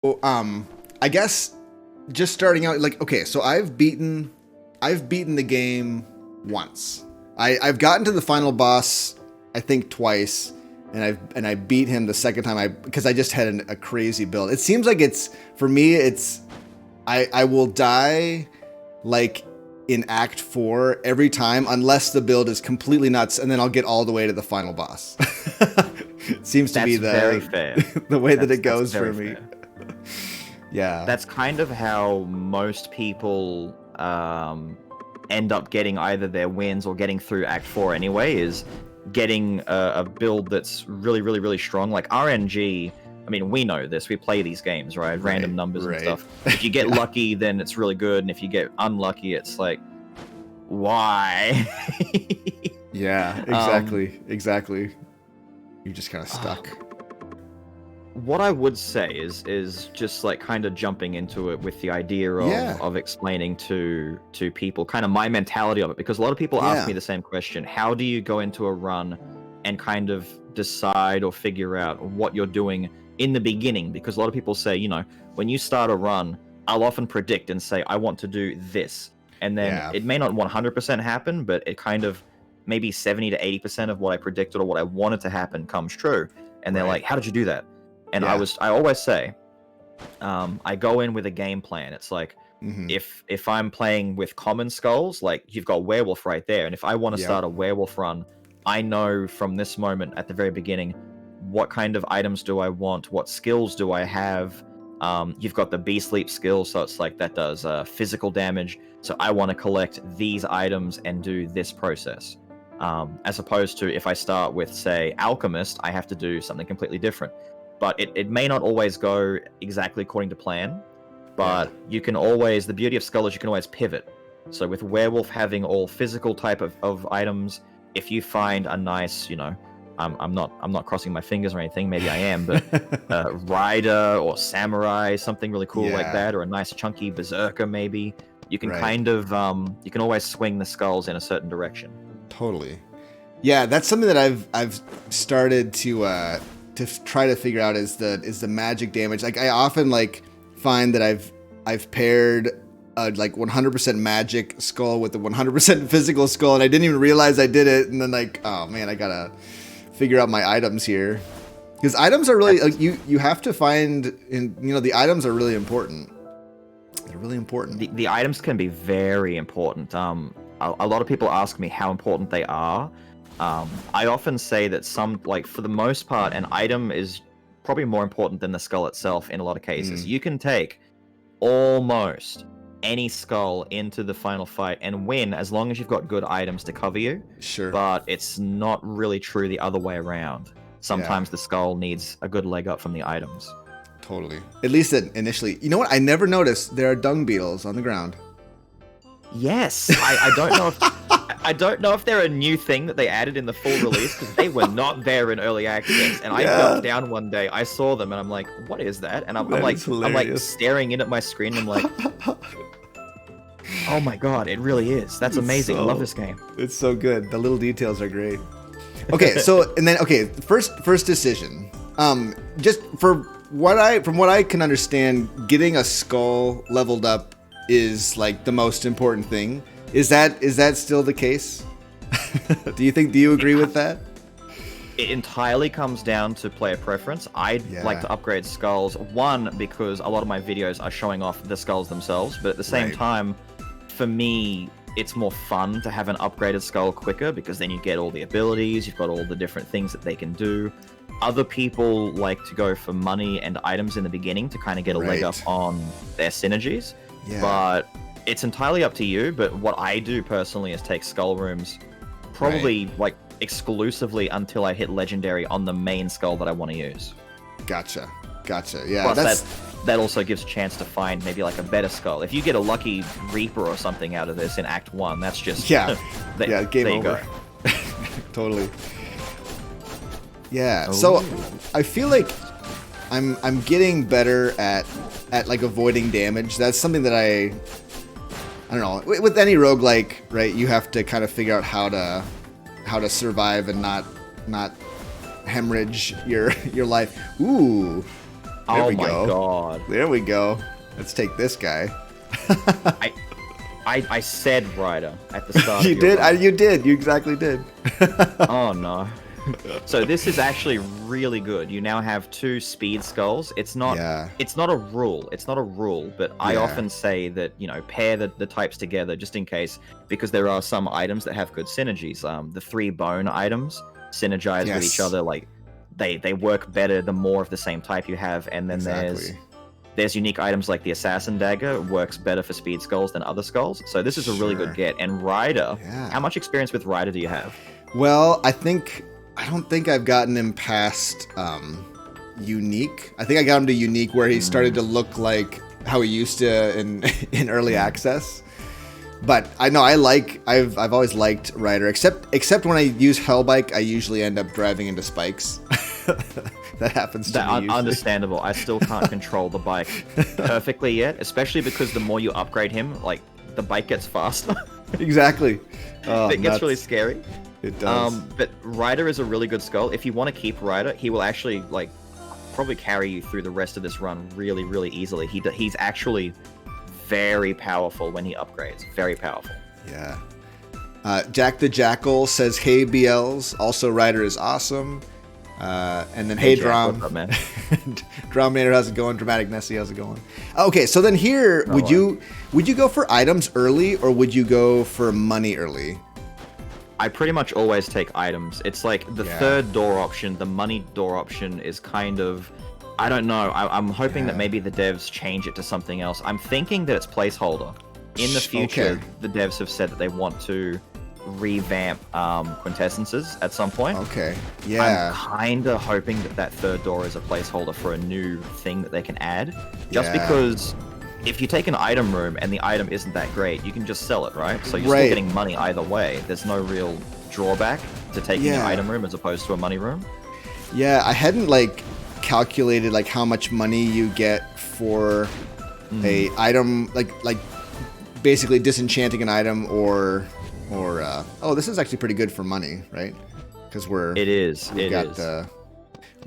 Well, I guess just starting out, like, okay, so I've beaten the game once. I've gotten to the final boss, I think twice, and I beat him the second time because I just had a crazy build. It seems like for me I will die like in Act 4 every time unless the build is completely nuts, and then I'll get all the way to the final boss. It seems to be very fair. the way that it goes for me. Fair. Yeah. That's kind of how most people end up getting either their wins or getting through Act 4 anyway, is getting a build that's really, really, really strong. Like RNG, I mean, we know this. We play these games, right? Random numbers and stuff. If you get lucky, then it's really good. And if you get unlucky, it's like, why? Yeah, exactly. You're just kind of stuck. What I would say is just like kind of jumping into it with the idea of explaining to people kind of my mentality of it, because a lot of people ask me the same question. How do you go into a run and kind of decide or figure out what you're doing in the beginning? Because a lot of people say, you know, when you start a run, I'll often predict and say, I want to do this. And then it may not 100% happen, but it kind of maybe 70 to 80% of what I predicted or what I wanted to happen comes true. And they're like, how did you do that? And I always say, I go in with a game plan. It's like, if I'm playing with common skulls, like you've got werewolf right there. And if I want to start a werewolf run, I know from this moment at the very beginning, what kind of items do I want? What skills do I have? You've got the bee sleep skill. So it's like that does physical damage. So I want to collect these items and do this process. As opposed to if I start with, say, alchemist, I have to do something completely different. But it may not always go exactly according to plan, but you can always, the beauty of Skul is you can always pivot. So with werewolf having all physical type of items, if you find a nice, you know, I'm not crossing my fingers or anything, maybe I am, but rider or samurai, something really cool like that, or a nice chunky berserker maybe, you can kind of, you can always swing the skulls in a certain direction. Totally. Yeah, that's something that I've started to try to figure out is the magic damage. Like I often like find that I've paired a like 100% magic skull with a 100% physical skull, and I didn't even realize I did it. And then like, oh man, I gotta figure out my items here, because items are really like, you have to find, and you know, the items are really important. They're really important. The items can be very important. A lot of people ask me how important they are. I often say that for the most part, an item is probably more important than the skull itself in a lot of cases. You can take almost any skull into the final fight and win as long as you've got good items to cover you. Sure. But it's not really true the other way around. Sometimes the skull needs a good leg up from the items. Totally. At least initially. You know what? I never noticed there are dung beetles on the ground. Yes. I don't know if... I don't know if they're a new thing that they added in the full release, because they were not there in early access. And I jumped down one day, I saw them, and I'm like, "What is that?" And I'm like staring in at my screen. And I'm like, "Oh my god, it really is! That's amazing! I love this game. It's so good. The little details are great." Okay, so and then first decision. Just from what I can understand, getting a skull leveled up is like the most important thing. Is that still the case? Do you agree with that? It entirely comes down to player preference. I'd like to upgrade skulls, one, because a lot of my videos are showing off the skulls themselves, but at the same time, for me, it's more fun to have an upgraded skull quicker, because then you get all the abilities, you've got all the different things that they can do. Other people like to go for money and items in the beginning to kind of get a leg up on their synergies, but it's entirely up to you. But what I do personally is take skull rooms probably like exclusively until I hit legendary on the main skull that I want to use. Gotcha. Yeah. Plus that also gives a chance to find maybe like a better skull. If you get a lucky Reaper or something out of this in Act 1, that's just... game there over. You go. Totally. Yeah, so I feel like I'm getting better at like avoiding damage. That's something that I don't know. With any roguelike, right, you have to kind of figure out how to survive and not hemorrhage your life. Ooh. There Oh we my go. god. There we go. Let's take this guy. I said Rider at the start. You of your did? run. You did. You exactly did. Oh no. So this is actually really good. You now have 2 speed skulls. It's not a rule. It's not a rule, but I often say that, you know, pair the types together just in case, because there are some items that have good synergies. The 3 bone items synergize with each other, like they work better the more of the same type you have, and then there's unique items like the Assassin Dagger works better for speed skulls than other skulls. So this is a really good get. And Rider, how much experience with Rider do you have? Well, I don't think I've gotten him past unique. I think I got him to unique where he started to look like how he used to in early access. But I know I've always liked Rider, except when I use Hellbike, I usually end up driving into spikes. That happens to me usually. Understandable. I still can't control the bike perfectly yet, especially because the more you upgrade him, like the bike gets faster. Exactly. Oh, it gets really scary. It does. But Rider is a really good skull. If you want to keep Rider, he will actually like probably carry you through the rest of this run really, really easily. He's actually very powerful when he upgrades. Very powerful. Yeah. Jack the Jackal says, "Hey Beelz, also Rider is awesome." And then hey Drum. What's up, man? Drominator, how's it going? Dramatic Nessie, how's it going? Okay, so then here, would you go for items early or would you go for money early? I pretty much always take items. It's like the third door option, the money door option is kind of, I don't know. I'm hoping that maybe the devs change it to something else. I'm thinking that it's placeholder. In the future, the devs have said that they want to revamp quintessences at some point. Okay. Yeah. I'm kind of hoping that third door is a placeholder for a new thing that they can add. Just because if you take an item room and the item isn't that great, you can just sell it, right? So you're still getting money either way. There's no real drawback to taking an item room as opposed to a money room. Yeah, I hadn't like calculated like how much money you get for a item, like basically disenchanting an item or oh, this is actually pretty good for money, right? Because we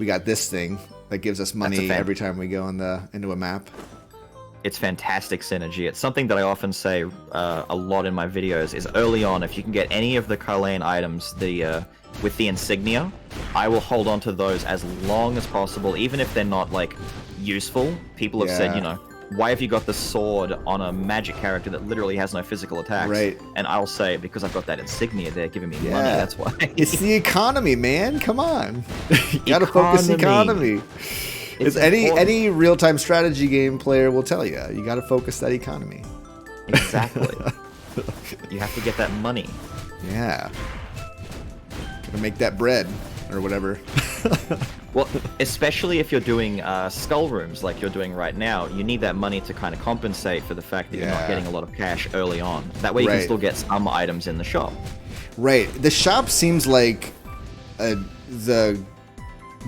got this thing that gives us money every time we go into a map. It's fantastic synergy. It's something that I often say a lot in my videos is early on, if you can get any of the Caerleon items with the insignia, I will hold on to those as long as possible, even if they're not like useful. People have said, you know, why have you got the sword on a magic character that literally has no physical attacks? Right. And I'll say, because I've got that insignia there giving me money, that's why. It's the economy, man. Come on. You gotta focus economy. It's any real-time strategy game player will tell you. You gotta focus that economy. Exactly. You have to get that money. Yeah. Gotta make that bread or whatever. Well, especially if you're doing skull rooms like you're doing right now, you need that money to kind of compensate for the fact that you're not getting a lot of cash early on. That way you can still get some items in the shop. Right. The shop seems like the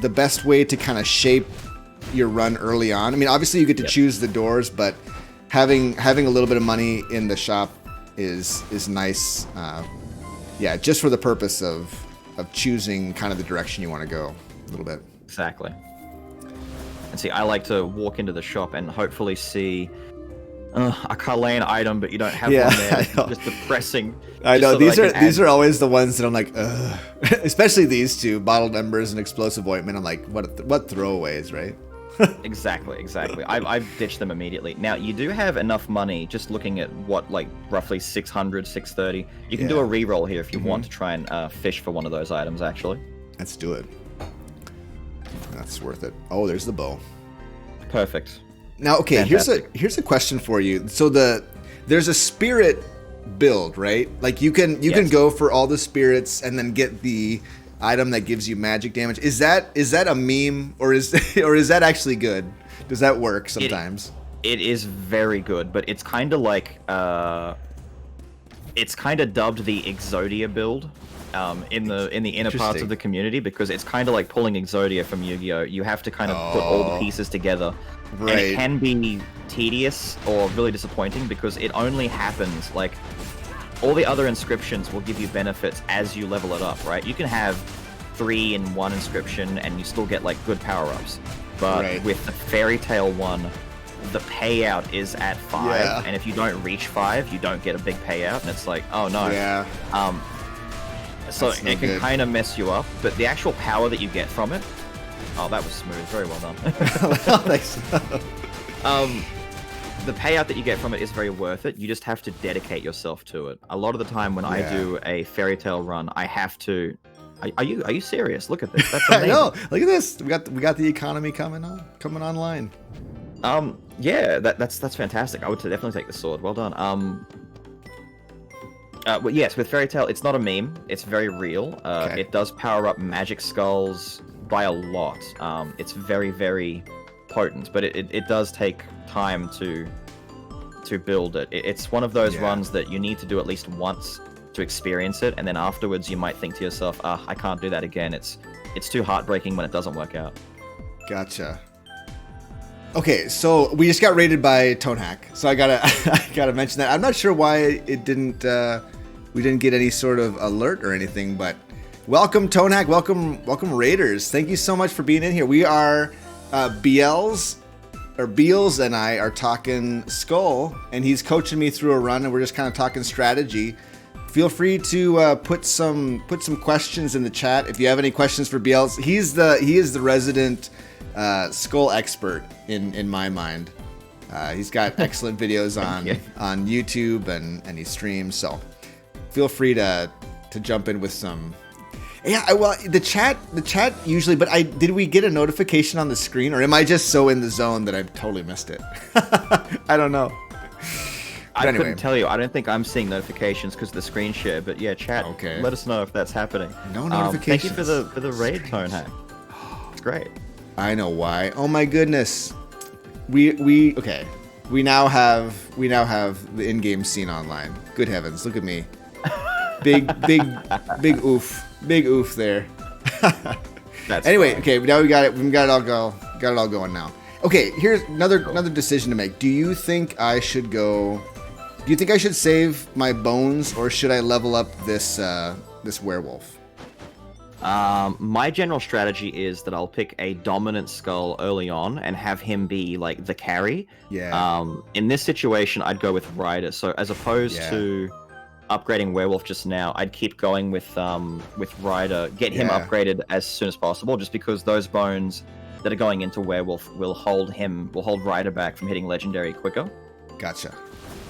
best way to kind of shape your run early on. I mean, obviously you get to choose the doors, but having a little bit of money in the shop is nice. Just for the purpose of choosing kind of the direction you want to go a little bit. Exactly. And see, I like to walk into the shop and hopefully see a Caerleon item, but you don't have one there. It's just depressing. I know, these are always the ones that I'm like, ugh. Especially these two, bottled embers and explosive ointment. I'm like, what throwaways, right? Exactly. I've ditched them immediately. Now, you do have enough money, just looking at what, like, roughly 600, 630. You can do a reroll here if you want to try and fish for one of those items, actually. Let's do it. That's worth it. Oh, there's the bow. Perfect. Now, okay, here's a question for you. So there's a spirit build, right? Like you can go for all the spirits and then get the item that gives you magic damage. Is that a meme or is that actually good? Does that work sometimes? It is very good, but it's kind of like it's kind of dubbed the Exodia build. In the inner parts of the community, because it's kind of like pulling Exodia from Yu-Gi-Oh! You have to kind of put all the pieces together. Right. And it can be tedious or really disappointing because it only happens, like, all the other inscriptions will give you benefits as you level it up, right? You can have 3 in one inscription and you still get, like, good power-ups. but with the Fairy Tale one, the payout is at 5, and if you don't reach 5, you don't get a big payout, and it's like, oh no. So it can kind of mess you up, but the actual power that you get from it, oh, that was smooth, very well done. Thanks. The payout that you get from it is very worth it. You just have to dedicate yourself to it. A lot of the time when I do a Fairy Tale run, I have to. Are you serious? Look at this. That's amazing. I know. Look at this. We got the economy coming online. Yeah, that's fantastic. I would definitely take the sword. Well done. But yes, with Fairy Tale, it's not a meme. It's very real. It does power up magic skulls by a lot. It's very, very potent, but it does take time to build it. It's one of those runs that you need to do at least once to experience it, and then afterwards you might think to yourself, I can't do that again. It's too heartbreaking when it doesn't work out. Gotcha. Okay, so we just got raided by Tonehack, so I gotta mention that. I'm not sure why it didn't we didn't get any sort of alert or anything, but welcome Tonehack, welcome raiders. Thank you so much for being in here. We are Beelz and I are talking Skul, and he's coaching me through a run, and we're just kind of talking strategy. Feel free to put some questions in the chat if you have any questions for Beelz. He is the resident Skul expert in my mind. He's got excellent videos on YouTube and he streams, so feel free to jump in with some. Yeah, well, the chat usually, but did we get a notification on the screen, or am I just so in the zone that I've totally missed it? I don't know. I couldn't tell you. I don't think I'm seeing notifications because of the screen share, but yeah, chat. Okay. Let us know if that's happening. No notifications. Thank you for the raid, Tonehack. It's great. I know why. Oh my goodness. We now have the in-game scene online. Good heavens, look at me. Big oof there. Anyway, okay, now we got it. We got it all going now. Okay, here's another decision to make. Do you think I should save my bones, or should I level up this werewolf? My general strategy is that I'll pick a dominant skull early on and have him be like the carry. Yeah. In this situation, I'd go with Rider. So as opposed to upgrading werewolf just now, I'd keep going with Rider, get him upgraded as soon as possible, just because those bones that are going into werewolf will hold Rider back from hitting legendary quicker. Gotcha.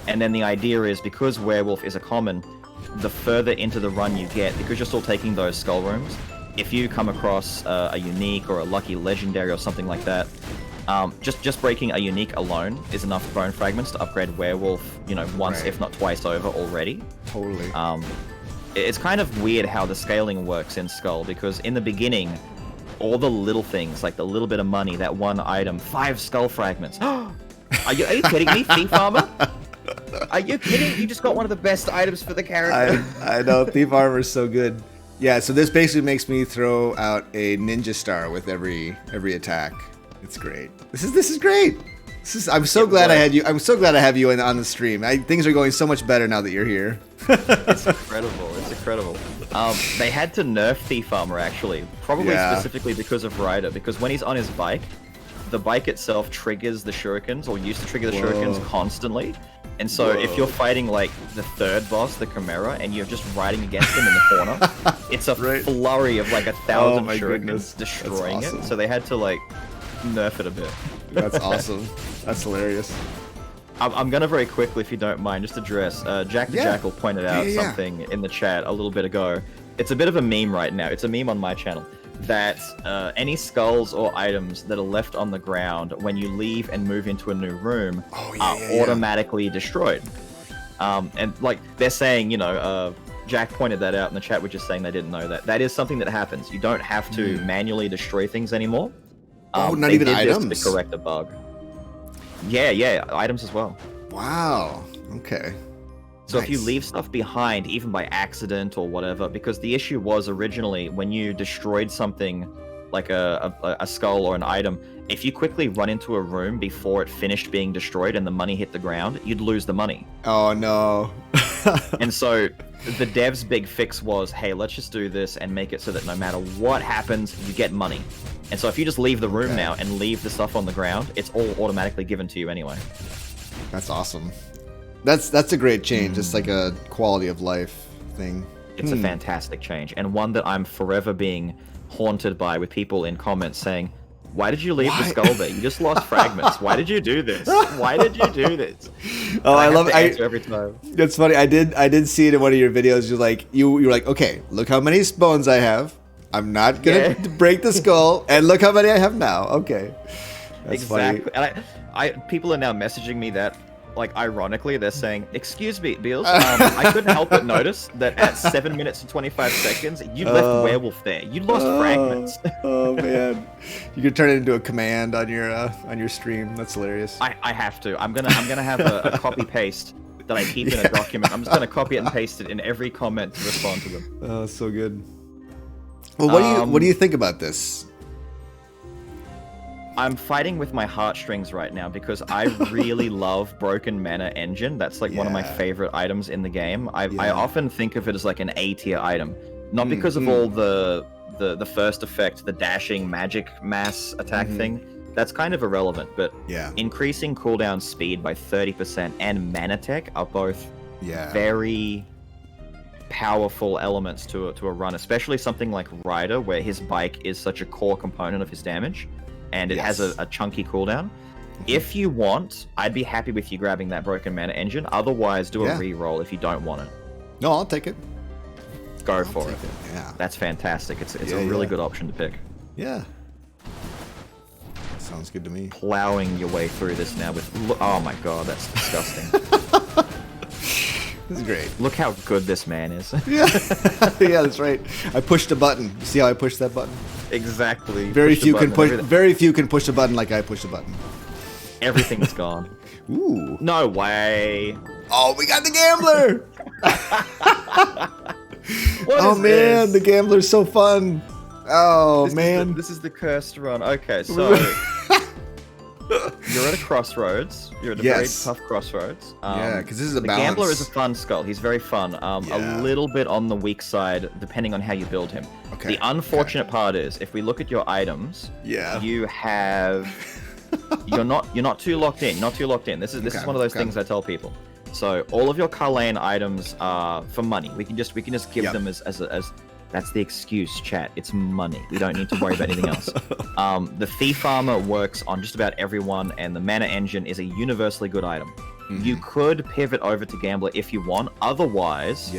And then the idea is, because werewolf is a common, the further into the run you get, because you're still taking those skull rooms, if you come across a unique or a lucky legendary or something like that, just breaking a unique alone is enough bone fragments to upgrade werewolf, once if not twice over already. Totally. It's kind of weird how the scaling works in Skul, because in the beginning, all the little things, like the little bit of money, that one item, 5 skull fragments. Are you kidding me, Thief Armor? Are you kidding? You just got one of the best items for the character. I know, Thief Armor is so good. Yeah, so this basically makes me throw out a ninja star with every attack. It's great. This is great. I'm so glad I had you. I'm so glad I have you on the stream. Things are going so much better now that you're here. It's incredible. It's incredible. They had to nerf Thief Armor, actually, probably specifically because of Rider, because when he's on his bike, the bike itself triggers the shurikens, or used to trigger the shurikens constantly. And so if you're fighting like the third boss, the Chimera, and you're just riding against him in the corner, it's a flurry of like 1,000 shurikens destroying it. So they had to like nerf it a bit. That's awesome. That's hilarious. I'm gonna very quickly, if you don't mind, just address Jack the Jackal pointed out something in the chat a little bit ago. It's a bit of a meme right now. It's a meme on my channel that any skulls or items that are left on the ground when you leave and move into a new room are automatically destroyed. And like they're saying, Jack pointed that out in the chat, which is saying they didn't know that. That is something that happens. You don't have to manually destroy things anymore. Not even items? To correct a bug. Yeah, items as well. Wow. Okay. So if you leave stuff behind, even by accident or whatever, because the issue was originally when you destroyed something like a skull or an item, if you quickly run into a room before it finished being destroyed and the money hit the ground, you'd lose the money. Oh no. And so the dev's big fix was, hey, let's just do this and make it so that no matter what happens, you get money. And so if you just leave the room now and leave the stuff on the ground, it's all automatically given to you anyway. That's awesome. That's a great change. It's like a quality of life thing. It's a fantastic change, and one that I'm forever being haunted by, with people in comments saying, "Why did you leave the skull there? You just lost fragments. Why did you do this? Why did you do this?" Oh, I love it every time. That's funny. I did see it in one of your videos. You're like, okay, look how many bones I have. I'm not gonna break the skull, and look how many I have now. Okay, that's exactly. funny. And people are now messaging me that, like, ironically, they're saying, "Excuse me, Beelz, I couldn't help but notice that at 7 minutes and 25 seconds, you left werewolf there. You lost fragments." Oh man, you could turn it into a command on your stream. That's hilarious. I have to. I'm gonna have a copy paste that I keep in a document. I'm just gonna copy it and paste it in every comment to respond to them. Oh, so good. Well, what do you think about this? I'm fighting with my heartstrings right now because I really love Broken Mana Engine. That's like one of my favorite items in the game. I often think of it as like an A tier item, not because of all the first effect, the dashing magic mass attack thing. That's kind of irrelevant, but increasing cooldown speed by 30% and mana tech are both very powerful elements to a run, especially something like Rider, where his bike is such a core component of his damage. And it has a chunky cooldown. If you want, I'd be happy with you grabbing that Broken Mana Engine. Otherwise, do a re-roll if you don't want it. No, I'll take it. Go for it. Yeah. That's fantastic. It's a really good option to pick. Yeah. Sounds good to me. Plowing your way through this now with... Oh my god, that's disgusting. This is great. Look how good this man is. Yeah, that's right. I pushed a button. See how I pushed that button? Exactly. Very few can push a button like I pushed a button. Everything's gone. Ooh. No way. Oh, we got the gambler. Oh man, the gambler's so fun. Oh man. This is the cursed run. Okay, so you're at a crossroads. You're at a very tough crossroads. Yeah, because this is a the balance. Gambler is a fun skull. He's very fun. A little bit on the weak side, depending on how you build him. Okay. The unfortunate part is, if we look at your items, you have you're not too locked in. Not too locked in. This is one of those things I tell people. So all of your Caerleon items are for money. We can just give them as that's the excuse, chat. It's money. We don't need to worry about anything else. The Thief Armor works on just about everyone, and the Mana Engine is a universally good item. You could pivot over to Gambler if you want. Otherwise,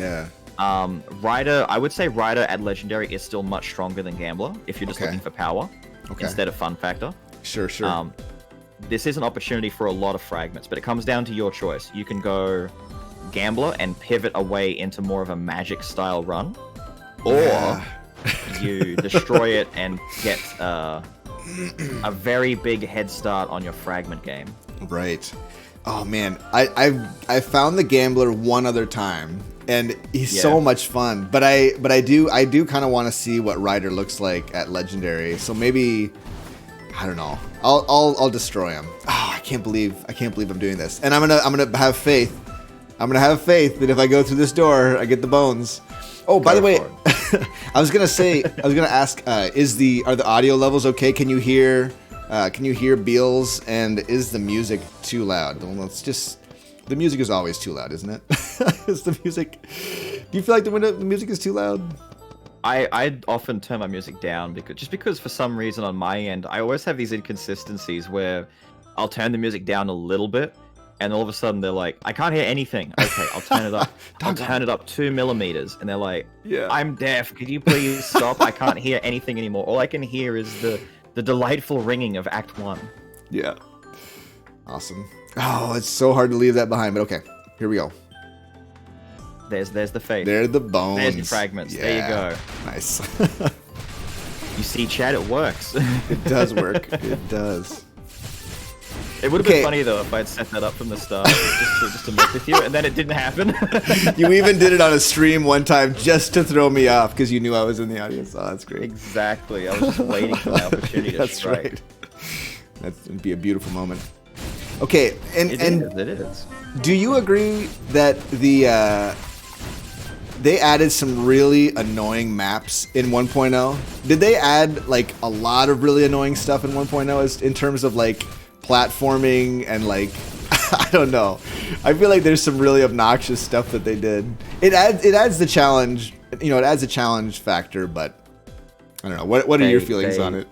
Rider, I would say Rider at Legendary is still much stronger than Gambler if you're just looking for power instead of fun factor. Sure. This is an opportunity for a lot of fragments, but it comes down to your choice. You can go Gambler and pivot away into more of a magic style run. Or you destroy it and get a very big head start on your fragment game. Right. Oh man, I found the Gambler one other time, and he's so much fun. But I do kind of want to see what Rider looks like at Legendary. So maybe, I don't know. I'll destroy him. Oh, I can't believe I'm doing this. And I'm gonna have faith. I'm gonna have faith that if I go through this door, I get the bones. Oh, by the way, I was gonna ask, are the audio levels okay? Can you hear Beelz, and is the music too loud? Well, the music is always too loud, isn't it? Is the music? Do you feel like the music is too loud? I often turn my music down because for some reason on my end, I always have these inconsistencies where I'll turn the music down a little bit, and all of a sudden they're like, I can't hear anything. Okay, I'll turn it up. I'll turn it up 2 millimeters. And they're like, I'm deaf. Could you please stop? I can't hear anything anymore. All I can hear is the delightful ringing of Act 1. Yeah. Awesome. Oh, it's so hard to leave that behind, but okay. Here we go. There's the faith. There's the bones. There's the fragments. Yeah. There you go. Nice. You see, Chad, it works. It does work. It does. It would have been funny though if I'd set that up from the start, just to mess with you, and then it didn't happen. You even did it on a stream one time just to throw me off because you knew I was in the audience. Oh, that's great. Exactly. I was just waiting for the opportunity to strike. Right. That would be a beautiful moment. Okay, and it is. do you agree that the they added some really annoying maps in 1.0. Did they add like a lot of really annoying stuff in 1.0 as in terms of like platforming and like I don't know. I feel like there's some really obnoxious stuff that they did. It adds the challenge, you know, it adds a challenge factor, but I don't know. What are your feelings on it?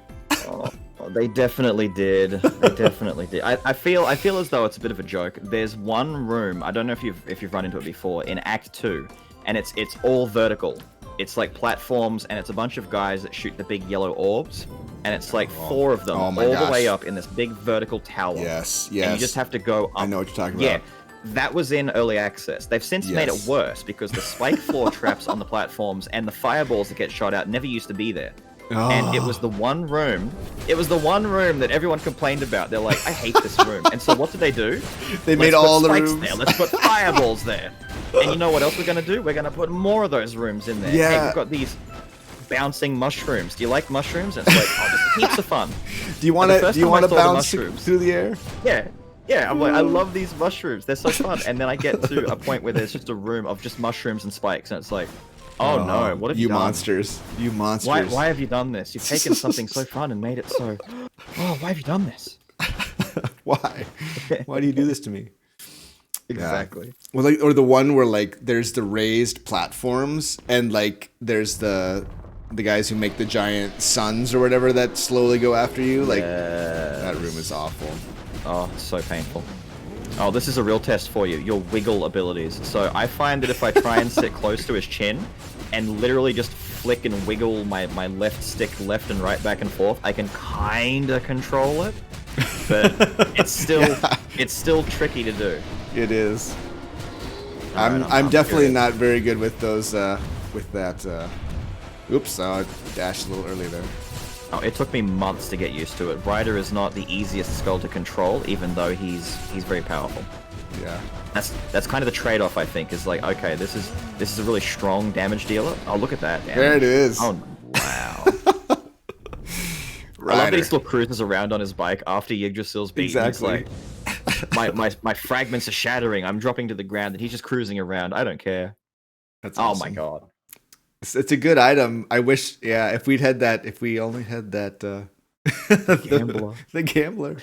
They definitely did. They definitely did. I feel as though it's a bit of a joke. There's one room, I don't know if you've run into it before, in Act 2, and it's all vertical. It's like platforms, and it's a bunch of guys that shoot the big yellow orbs, and it's like 4 of them all the way up in this big vertical tower. Yes. And you just have to go up. I know what you're talking about. Yeah, that was in early access. They've since made it worse because the spike floor traps on the platforms and the fireballs that get shot out never used to be there. Oh. And it was the one room. It was the one room that everyone complained about. They're like, I hate this room. And so what did they do? They made all the rooms there. Let's put fireballs there. And you know what else we're gonna do? We're gonna put more of those rooms in there. Yeah. Hey, we've got these bouncing mushrooms. Do you like mushrooms? And it's like, oh, this is heaps of fun. Do you want to bounce through the air? Yeah. I'm like, I love these mushrooms. They're so fun. And then I get to a point where there's just a room of just mushrooms and spikes, and it's like, oh no, what have you done? You monsters. Why have you done this? You've taken something so fun and made it so... Oh, why have you done this? Why? Why do you do this to me? Exactly. Yeah. Well, like, or the one where like there's the raised platforms and like there's the guys who make the giant suns or whatever that slowly go after you. Like that room is awful. Oh, it's so painful. Oh, this is a real test for you. Your wiggle abilities. So I find that if I try and sit close to his chin and literally just flick and wiggle my left stick left and right back and forth, I can kinda control it. But it's still tricky to do. It is. I'm definitely not very good with those with that oops, I dashed a little early there. Oh, it took me months to get used to it. Ryder is not the easiest skull to control, even though he's very powerful. Yeah. That's kind of the trade-off, I think, is like, okay, this is a really strong damage dealer. Oh, look at that damage. There it is. Oh, wow. I love that he still cruises around on his bike after Yggdrasil's beaten. Exactly. It's like, my fragments are shattering. I'm dropping to the ground, and he's just cruising around. I don't care. That's awesome. Oh my god. It's a good item. I wish, if we only had that, the gambler.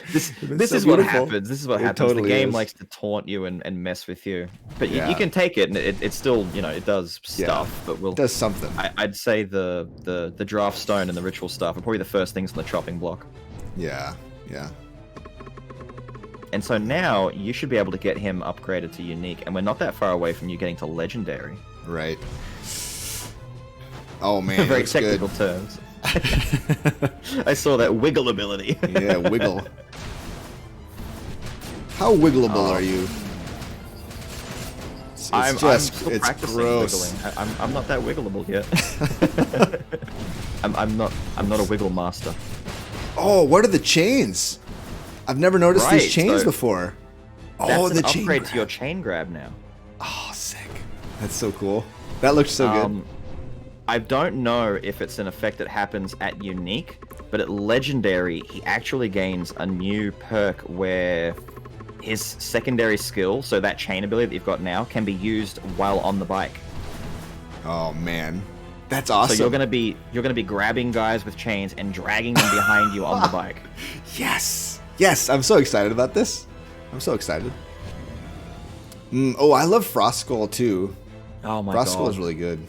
This is what happens. This is what happens. Totally the game is. likes to taunt you and mess with you. But you can take it, and it still, it does stuff. But it does something. I'd say the draft stone and the ritual stuff are probably the first things on the chopping block. Yeah. And so now you should be able to get him upgraded to unique, and we're not that far away from you getting to legendary. Right. Oh man, very technical terms. I saw that wiggle ability. Yeah, wiggle. How wiggleable are you? I'm still it's practicing gross. wiggling. I'm not that wiggleable yet. I'm not a wiggle master. Oh, what are the chains? I've never noticed these chains before. Oh, that's the an chain upgrade grab. to your chain grab now. Oh, sick. That's so cool. That looks so good. I don't know if it's an effect that happens at unique, but at legendary, he actually gains a new perk where his secondary skill, so that chain ability that you've got now, can be used while on the bike. Oh man, that's awesome. So you're gonna be grabbing guys with chains and dragging them behind you on the bike. Yes, I'm so excited about this. I'm so excited. Oh, I love Frost Skull too. Oh my god, Frost Skull is really good,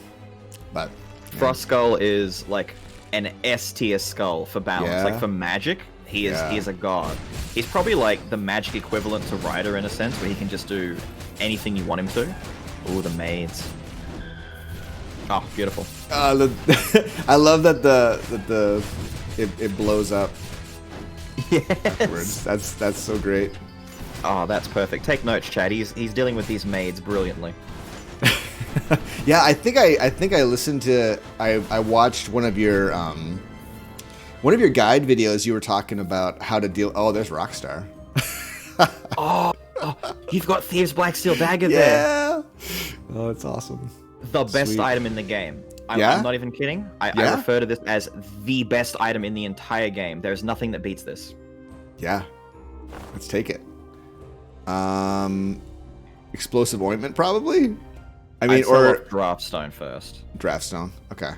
but. Frost Skull is like an S tier skull for balance. Like for magic, he is a god. He's probably like the magic equivalent to Ryder in a sense, where he can just do anything you want him to. Ooh, the maids. Oh, beautiful. I love that it blows up. Yes. Afterwards. That's so great. Oh, that's perfect. Take notes, Chad. He's dealing with these maids brilliantly. Yeah, I think I listened to I watched one of your guide videos. You were talking about how to deal. Oh, there's Rockstar. oh, you've got Thieves' Black Steel Dagger there. Yeah. Oh, it's awesome. The best item in the game. I'm not even kidding. I refer to this as the best item in the entire game. There's nothing that beats this. Yeah. Let's take it. Explosive ointment, probably. I mean, I'd sell off Draftstone first. Draftstone. Okay.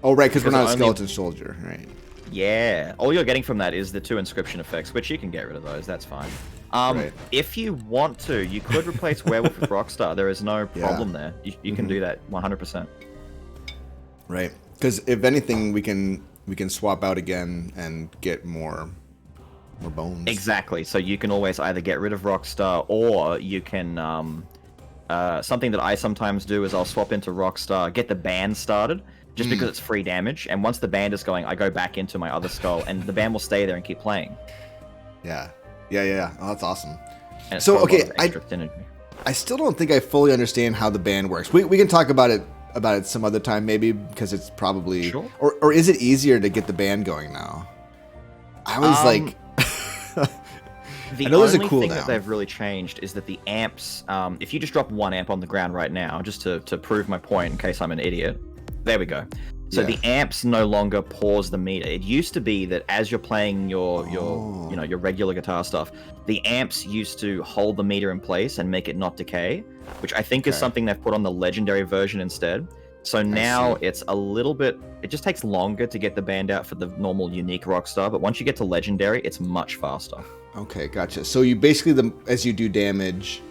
Oh, right, because we're not a skeleton soldier, right? Yeah. All you're getting from that is the 2 inscription effects, which you can get rid of those. That's fine. Right. If you want to, you could replace Werewolf with Rockstar. There is no problem there. You can do that 100%. Right. Because if anything, we can swap out again and get more bones. Exactly. So you can always either get rid of Rockstar, or you can something that I sometimes do is I'll swap into Rockstar, get the band started, just because it's free damage, and once the band is going, I go back into my other skull, and the band will stay there and keep playing. Yeah. Oh, that's awesome. So okay, I still don't think I fully understand how the band works. We can talk about it some other time, maybe, because it's probably sure. Or is it easier to get the band going now? I was like, the only thing that they've really changed is that the amps. If you just drop 1 amp on the ground right now, just to prove my point, in case I'm an idiot, there we go. So the amps no longer pause the meter. It used to be that as you're playing your regular guitar stuff, the amps used to hold the meter in place and make it not decay, which I think is something they've put on the legendary version instead. So now it's a little bit. It just takes longer to get the band out for the normal unique Rockstar, but once you get to legendary, it's much faster. Okay, gotcha. So you basically, as you do damage.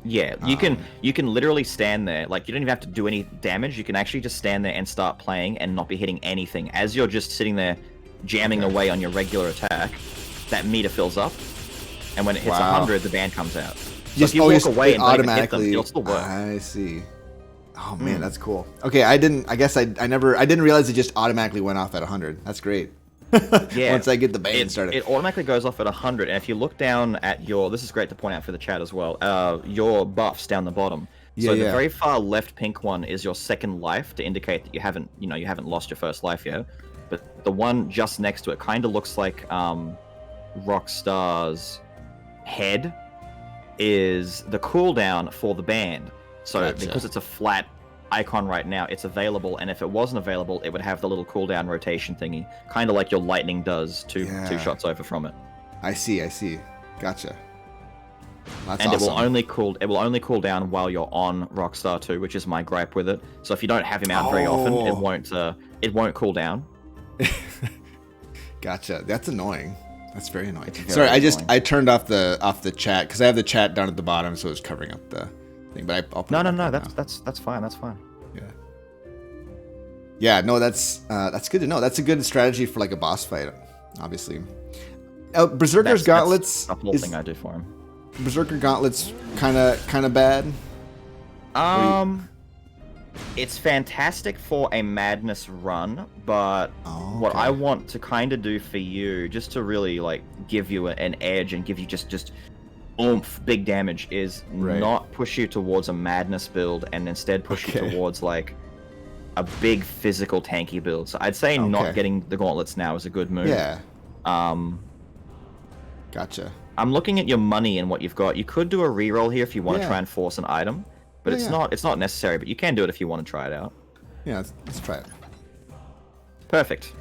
Yeah, you can literally stand there. Like, you don't even have to do any damage. You can actually just stand there and start playing and not be hitting anything. As you're just sitting there jamming away on your regular attack, that meter fills up, and when it hits 100, the band comes out. So if you walk away and automatically hit them, it'll still work. I see. Oh man, that's cool. Okay, I didn't realize it just automatically went off at 100. That's great. Yeah. Once I get the band started. It automatically goes off at 100, and if you look down at this is great to point out for the chat as well, your buffs down the bottom. So the very far left pink one is your second life, to indicate that you haven't lost your first life yet. But the one just next to it kind of looks like Rockstar's head is the cooldown for the band. So because it's a flat icon right now, it's available, and if it wasn't available, it would have the little cooldown rotation thingy, kind of like your lightning does two shots over from it. I see. Gotcha. That's and awesome. it will only cool down while you're on Rockstar 2, which is my gripe with it. So if you don't have him out very often, it won't cool down. Gotcha. That's annoying. That's very annoying. Sorry, I turned off the chat because I have the chat down at the bottom, so it's covering up the thing. But I'll put no. That's fine. That's fine. Yeah. No, that's good to know. That's a good strategy for like a boss fight, obviously. Berserker's Gauntlets. That's the whole thing I do for him. Berserker Gauntlets kind of bad. It's fantastic for a madness run, but what I want to kind of do for you, just to really like give you an edge and give you just oomph, big damage, is not push you towards a madness build and instead push you towards like a big physical tanky build. So I'd say not getting the gauntlets now is a good move. Yeah. Gotcha. I'm looking at your money and what you've got. You could do a reroll here if you want to try and force an item, but it's not necessary. But you can do it if you want to try it out. Yeah, let's try it. Perfect.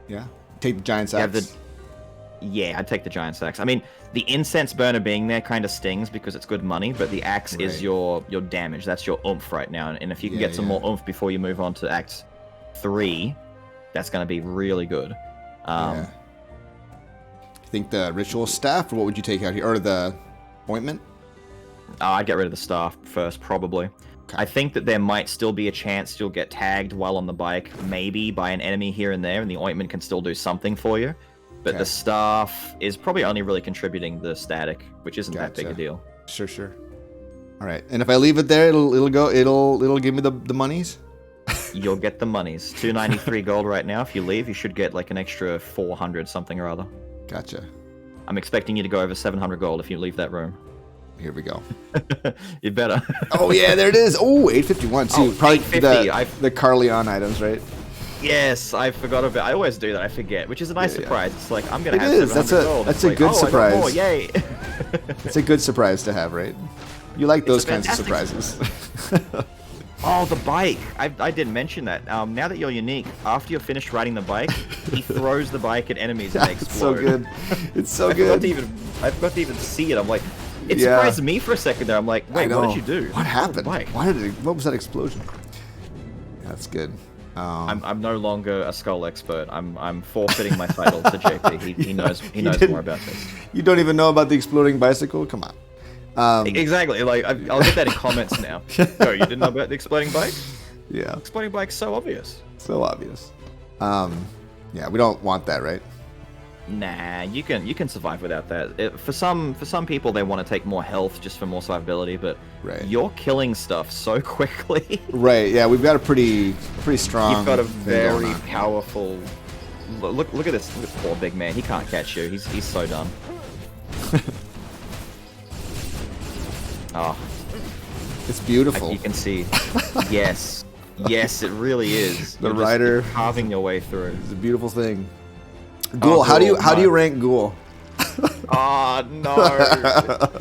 Yeah. Take the giant axe. I'd take the giant axe. I mean, the incense burner being there kind of stings because it's good money, but the axe is your damage. That's your oomph right now. And if you can get some more oomph before you move on to Act 3, that's going to be really good. You think the ritual staff, or what would you take out here? Or the ointment? I'd get rid of the staff first, probably. Okay. I think that there might still be a chance you'll get tagged while on the bike, maybe by an enemy here and there, and the ointment can still do something for you. But the staff is probably only really contributing the static, which isn't that big a deal. Sure. All right, and if I leave it there, it'll give me the monies. You'll get the monies. 293 gold right now. If you leave, you should get like an extra 400 something or other. Gotcha. I'm expecting you to go over 700 gold if you leave that room. Here we go. You better. Oh yeah, there it is. Oh, 851 too. Probably the Caerleon items, right? Yes, I forgot about. I always do that. I forget, which is a nice surprise. It's like I'm gonna have 700 gold. That's a good surprise. I got more, yay! It's a good surprise to have, right? You like those kinds of surprises. Oh, the bike! I didn't mention that. Now that you're unique, after you're finished riding the bike, he throws the bike at enemies and they explode. It's so good. It's so good. I forgot to even see it. I'm like, It surprised me for a second there. I'm like, wait, what did you do? What happened? What was that explosion? Yeah, that's good. I'm no longer a Skull expert. I'm forfeiting my title to JP. He knows more about this. You don't even know about the exploding bicycle? Come on. Exactly. Like I'll get that in comments now. Oh, you didn't know about the exploding bike? Yeah. Exploding bike's so obvious. So obvious. Yeah, we don't want that, right? Nah, you can survive without that. For some people, they want to take more health just for more survivability, but you're killing stuff so quickly. Right. Yeah, we've got a pretty strong. You've got a very powerful. Look at this. Look at this poor big man. He can't catch you. He's so done. Oh, it's beautiful. You can see. Yes, it really is. The rider carving your way through. It's a beautiful thing. Ghoul. How do you rank Ghoul? Oh no,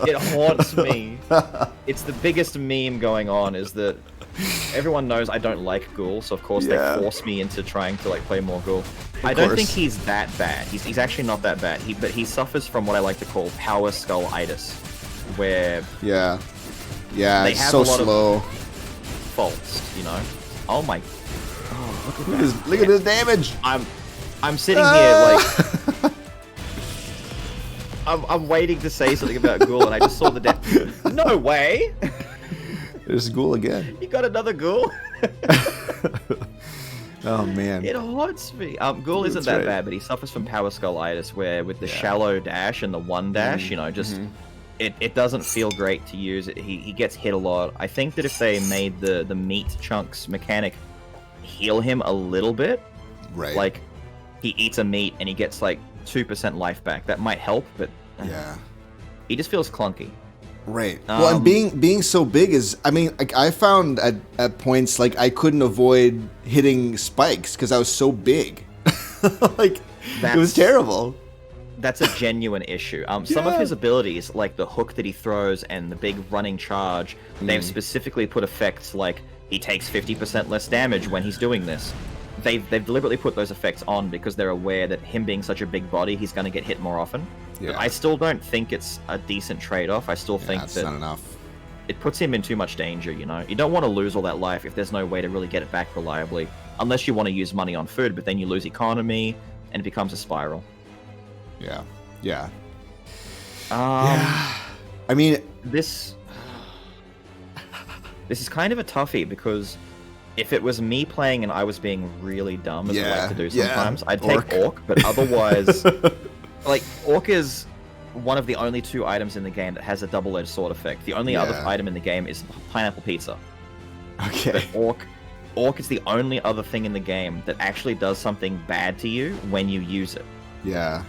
it haunts me. It's the biggest meme going on. Is that everyone knows I don't like Ghoul, so of course they force me into trying to like play more Ghoul. I don't think he's that bad. He's actually not that bad. But he suffers from what I like to call power skull-itis, where they have so a lot slow of faults, you know. Oh my! Oh, look at this damage. I'm sitting here like I'm waiting to say something about Ghoul, and I just saw the death. No way! There's Ghoul again. You got another Ghoul? Oh man, it haunts me. Ghoul isn't that bad, but he suffers from power skull-itis, where with the shallow dash and the one dash, you know, just it doesn't feel great to use. He gets hit a lot. I think that if they made the meat chunks mechanic heal him a little bit, like he eats a meat and he gets like 2% life back, that might help, but he just feels clunky. Right. Well, and being so big is, I mean, like I found at points like I couldn't avoid hitting spikes because I was so big. Like it was terrible. That's a genuine issue. Some of his abilities, like the hook that he throws and the big running charge, they've specifically put effects like he takes 50% less damage when he's doing this. They've deliberately put those effects on because they're aware that him being such a big body, he's going to get hit more often. Yeah. But I still don't think it's a decent trade-off. I still think that not enough. It puts him in too much danger, you know? You don't want to lose all that life if there's no way to really get it back reliably. Unless you want to use money on food, but then you lose economy, and it becomes a spiral. Yeah. I mean, this is kind of a toughie because if it was me playing and I was being really dumb, as I like to do sometimes, I'd take Orc, but otherwise, like, Orc is one of the only 2 items in the game that has a double-edged sword effect. The only other item in the game is pineapple pizza. Okay. But Orc is the only other thing in the game that actually does something bad to you when you use it. Yeah.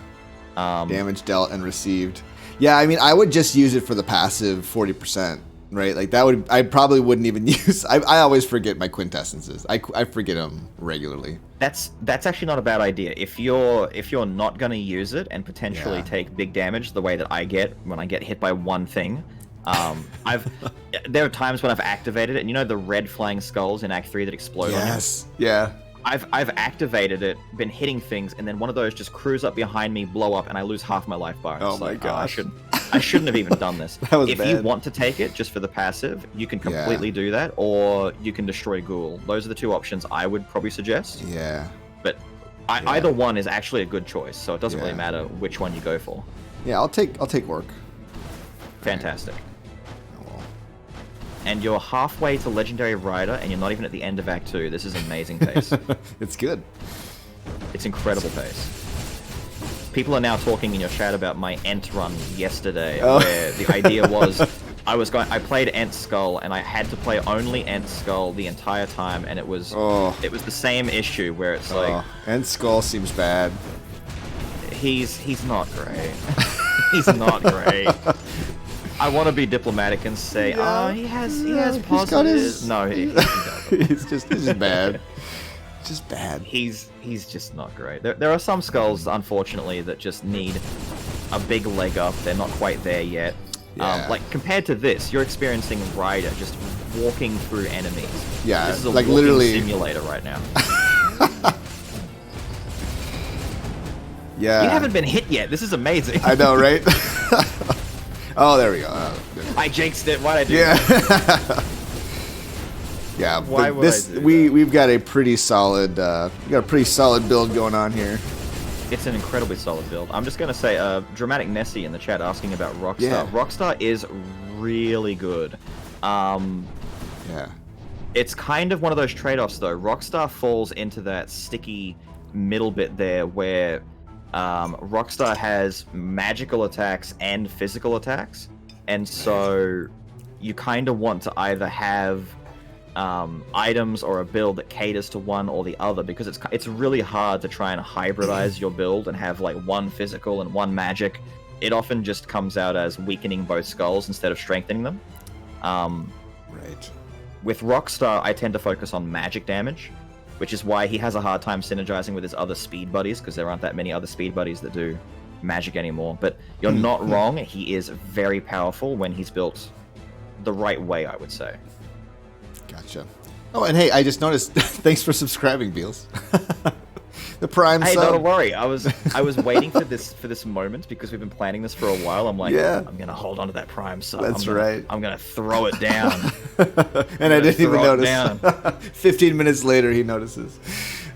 Damage dealt and received. Yeah, I mean, I would just use it for the passive 40%, right? Like I probably wouldn't even use. I always forget my quintessences. I forget them regularly. That's actually not a bad idea. If you're not gonna use it and potentially take big damage the way that I get when I get hit by one thing. There are times when I've activated it, and you know the red flying skulls in Act 3 that explode on you? Yes. Yeah. I've activated it, been hitting things, and then one of those just crews up behind me, blow up, and I lose half my life bar. Oh my gosh. I shouldn't have even done this. That was if bad. you want to take it just for the passive, you can completely do that, or you can destroy Ghoul. Those are the 2 options I would probably suggest. Yeah. But either one is actually a good choice, so it doesn't really matter which one you go for. Yeah, I'll take Orc. Fantastic. And you're halfway to Legendary Rider, and you're not even at the end of Act 2. This is amazing pace. It's good. It's incredible pace. People are now talking in your chat about my Ent run yesterday, where the idea was I played Ent Skull, and I had to play only Ent Skull the entire time, and it was the same issue where it's like Ent Skull seems bad. He's not great. He's not great. I want to be diplomatic and say, he has positives. No, he doesn't. He's just bad. Just bad. He's just not great. There are some skulls, unfortunately, that just need a big leg up. They're not quite there yet. Yeah. Like compared to this, you're experiencing Ryder just walking through enemies. Yeah, this is a like walking literally simulator right now. Yeah. You haven't been hit yet. This is amazing. I know, right? Oh, there we go. Oh, I jinxed it. Why'd I do that? Yeah. Why would I do we've got a pretty solid build going on here. It's an incredibly solid build. I'm just gonna say, Dramatic Nessie in the chat asking about Rockstar. Yeah. Rockstar is really good. Yeah. It's kind of one of those trade-offs, though. Rockstar falls into that sticky middle bit there where Rockstar has magical attacks and physical attacks. And so you kind of want to either have items or a build that caters to one or the other, because it's really hard to try and hybridize your build and have like one physical and one magic. It often just comes out as weakening both skulls instead of strengthening them. Right. With Rockstar, I tend to focus on magic damage, which is why he has a hard time synergizing with his other speed buddies, because there aren't that many other speed buddies that do magic anymore. But you're not wrong, he is very powerful when he's built the right way, I would say. Gotcha. Oh, and hey, I just noticed, thanks for subscribing, Beelz. The Prime Hey, sub. don't worry. I was waiting for this moment because we've been planning this for a while. I'm like, Yeah. I'm gonna hold on to that Prime sub. That's right. I'm gonna throw it down. And I didn't even throw it notice. 15 minutes later, he notices.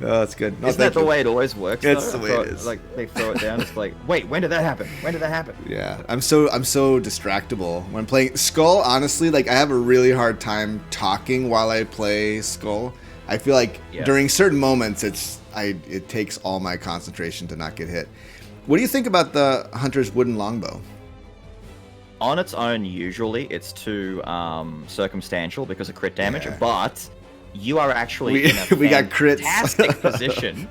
Oh, that's good. No, Isn't that the way it always works? It's though? the way it is. Like they throw it down. It's like, wait, when did that happen? When did that happen? Yeah, I'm so distractible when playing Skul. Honestly, like I have a really hard time talking while I play Skul. I feel like during certain moments, it takes all my concentration to not get hit. What do you think about the Hunter's wooden longbow? On its own, usually it's too circumstantial because of crit damage, but you are actually in a we got crits. fantastic position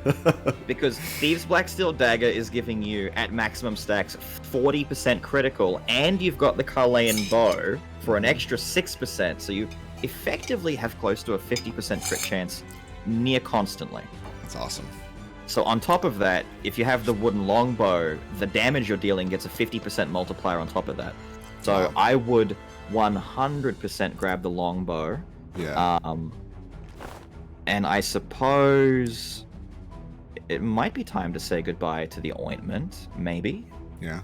because Thieves' Blacksteel Dagger is giving you, at maximum stacks, 40% critical, and you've got the Caerleon bow for an extra 6%, so you effectively have close to a 50% crit chance near constantly. That's awesome. So on top of that, if you have the wooden longbow, the damage you're dealing gets a 50% multiplier on top of that. So I would 100% grab the longbow. Yeah. And I suppose it might be time to say goodbye to the ointment, maybe. Yeah.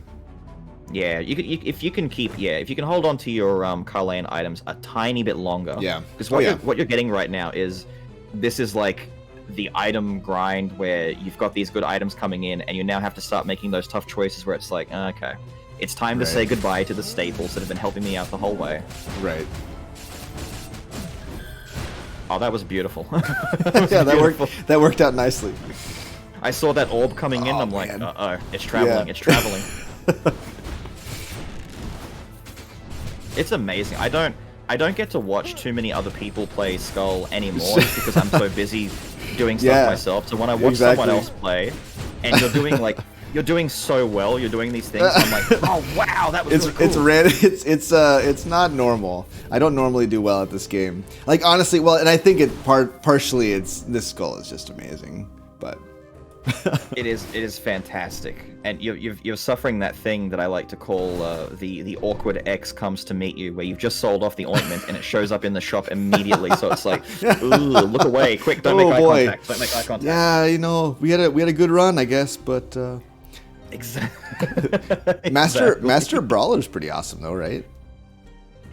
Yeah, if you can hold on to your Caerleon items a tiny bit longer. Yeah. Because what you're getting right now is, this is like the item grind where you've got these good items coming in, and you now have to start making those tough choices where it's like, okay, it's time to say goodbye to the staples that have been helping me out the whole way. Right. Oh, that was beautiful. That worked out nicely. I saw that orb coming in. I'm like, uh-oh, it's traveling. It's traveling. It's amazing. I don't get to watch too many other people play Skul anymore just because I'm so busy doing stuff myself. So when I watch someone else play, and you're doing so well, you're doing these things, I'm like, oh wow, that was really cool. It's not normal. I don't normally do well at this game. Like honestly, and I think partially it's this Skul is just amazing, but it is fantastic, and you're suffering that thing that I like to call the awkward X comes to meet you, where you've just sold off the ointment and it shows up in the shop immediately. So it's like, ooh, look away, quick, don't make eye contact. Don't make eye contact. Yeah, we had a good run, I guess, but exactly. Master Brawler's pretty awesome though, right?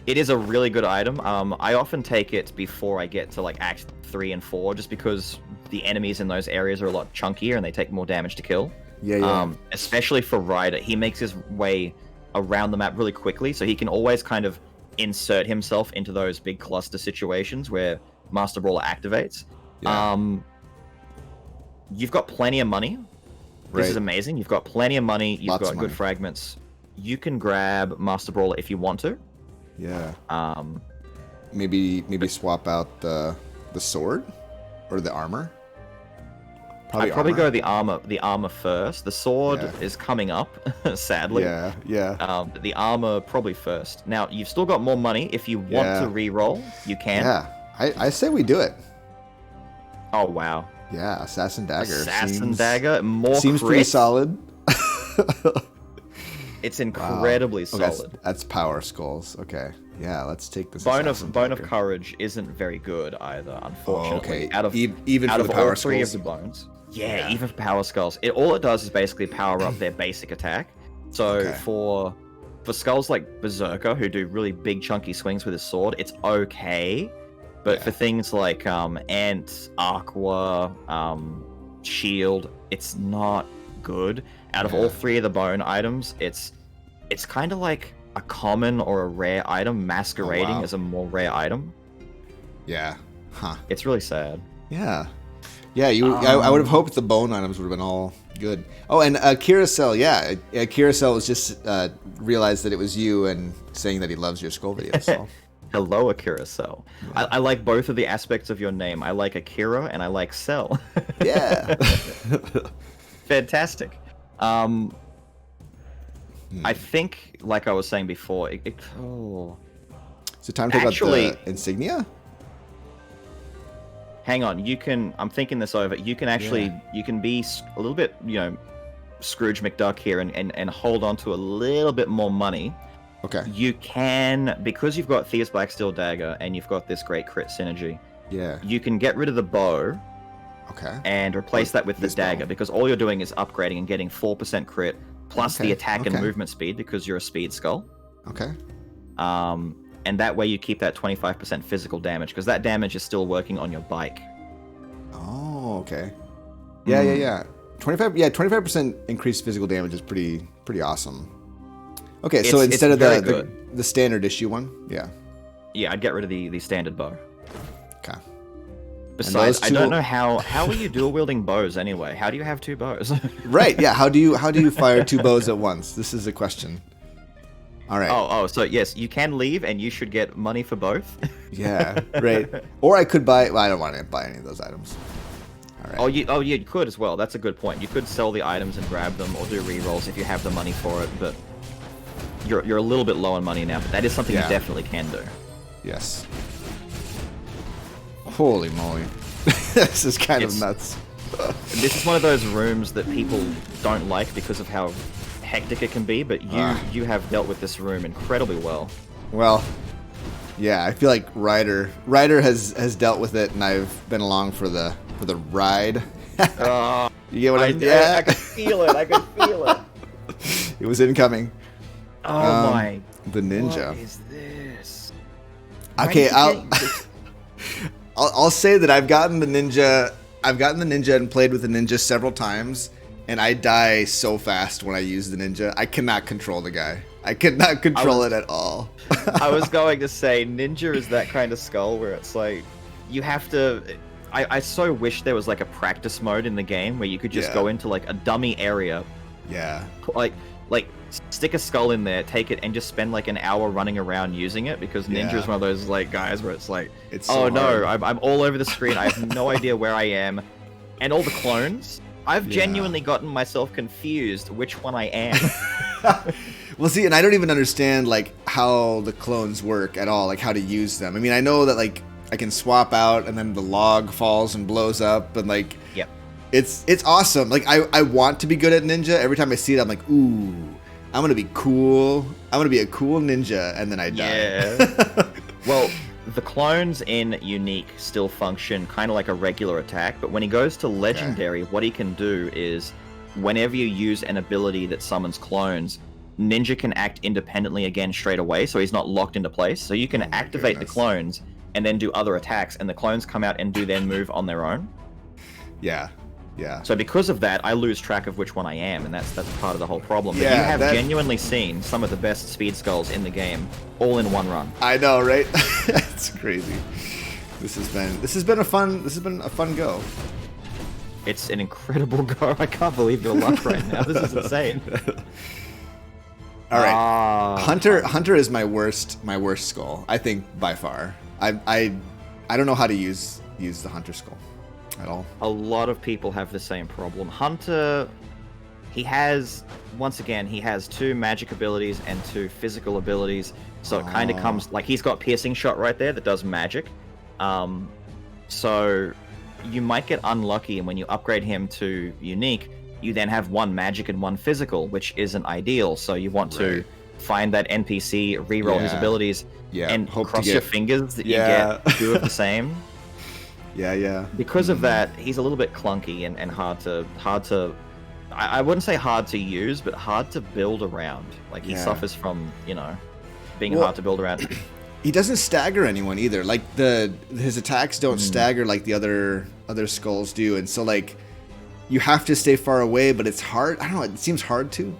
It is a really good item. I often take it before I get to like Act 3 and 4, just because the enemies in those areas are a lot chunkier and they take more damage to kill. Yeah. Especially for Ryder, he makes his way around the map really quickly, so he can always kind of insert himself into those big cluster situations where Master Brawler activates. Yeah. You've got plenty of money. This is amazing. You've got plenty of money. You've got good fragments. You can grab Master Brawler if you want to. Yeah. Maybe swap out the sword or the armor. I'd probably go the armor first. The sword is coming up, sadly. Yeah. The armor probably first. Now you've still got more money. If you want to re-roll, you can. Yeah. I say we do it. Oh wow. Yeah, Assassin Dagger. Dagger, more seems crit. Pretty solid. It's incredibly solid. That's power skulls. Okay. Yeah, let's take this. Bone of Courage isn't very good either, unfortunately. Oh, okay. Even for the power all three skulls? of the bones. Yeah, even for power skulls. All it does is basically power up their basic attack. So for for skulls like Berserker, who do really big chunky swings with his sword, it's okay. But for things like Ant, Aqua, Shield, it's not good. Out of all 3 of the bone items, it's kind of like a common or a rare item masquerading as a more rare item. Yeah. Huh. It's really sad. Yeah. Yeah, I would have hoped the bone items would have been all good. Oh, and Carousel, Carousel was just realized that it was you and saying that he loves your Skull video. So. Hello, Akira Cell. Yeah. I like both of the aspects of your name. I like Akira and I like Cell. Yeah. Fantastic. I think, like I was saying before, is it time to take out the insignia? Hang on, I'm thinking this over. You can actually, you can be a little bit, Scrooge McDuck here and hold on to a little bit more money. Okay. You can, because you've got Thieves Black Steel Dagger and you've got this great crit synergy. Yeah. You can get rid of the bow. Okay. And replace that with the dagger, because all you're doing is upgrading and getting 4% crit plus the attack and movement speed because you're a speed skull. Okay. And that way you keep that 25% physical damage, because that damage is still working on your bike. Oh, okay. Yeah. 25% increased physical damage is pretty awesome. Okay, so instead of the standard issue one, yeah, I'd get rid of the standard bow. Okay. Besides, I don't know how are you dual wielding bows anyway? How do you have 2 bows? Right. Yeah. How do you fire 2 bows at once? This is a question. All right. Oh. So yes, you can leave, and you should get money for both. Yeah. Right. Or I could buy. Well, I don't want to buy any of those items. All right. You could as well. That's a good point. You could sell the items and grab them, or do rerolls if you have the money for it. But you're a little bit low on money now. But that is something you definitely can do. Yes. Holy moly. This is kind of nuts. This is one of those rooms that people don't like because of how hectic it can be, but you have dealt with this room incredibly well. Well, yeah, I feel like Ryder has dealt with it, and I've been along for the ride. You get what I mean? Yeah, I can feel it. It was incoming. Oh my! The ninja. What is this? Okay, I'll say that I've gotten the ninja and played with the ninja several times, and I die so fast when I use the ninja. I cannot control the guy. I cannot control it at all. I was going to say, ninja is that kind of skull where it's like, you have to... I so wish there was like a practice mode in the game where you could just go into like a dummy area. Yeah. Like stick a skull in there, take it, and just spend like an hour running around using it, because ninja is one of those like guys where it's like, I'm all over the screen. I have no idea where I am, and all the clones. I've genuinely gotten myself confused which one I am. Well, see, and I don't even understand like how the clones work at all, like how to use them. I mean, I know that like I can swap out, and then the log falls and blows up, and like, it's awesome. Like I want to be good at ninja. Every time I see it, I'm like, ooh, I'm gonna be cool. I'm gonna be a cool ninja, and then I die. Yeah. Well, the clones in Unique still function kind of like a regular attack, but when he goes to Legendary, what he can do is, whenever you use an ability that summons clones, Ninja can act independently again straight away, so he's not locked into place. So you can activate the clones and then do other attacks, and the clones come out and do their move on their own. Yeah. So because of that, I lose track of which one I am, and that's part of the whole problem. But you have genuinely seen some of the best speed skulls in the game, all in one run. I know, right? It's crazy. This has been a fun go. It's an incredible go. I can't believe your luck right now. This is insane. All right, Hunter is my worst skull, I think, by far. I don't know how to use the Hunter skull at all. A lot of people have the same problem. Hunter, he has 2 magic abilities and 2 physical abilities, so it kind of comes like he's got piercing shot right there that does magic. So you might get unlucky, and when you upgrade him to Unique, you then have 1 magic and 1 physical, which isn't ideal. So you want to find that NPC, reroll his abilities, and cross your fingers that you get 2 of the same. Yeah. Because of that, he's a little bit clunky and hard to I wouldn't say hard to use, but hard to build around. Like, he suffers from, you know, being hard to build around. He doesn't stagger anyone either. Like, his attacks don't stagger like the other skulls do, and so like you have to stay far away, but it's hard. I don't know. It seems hard to.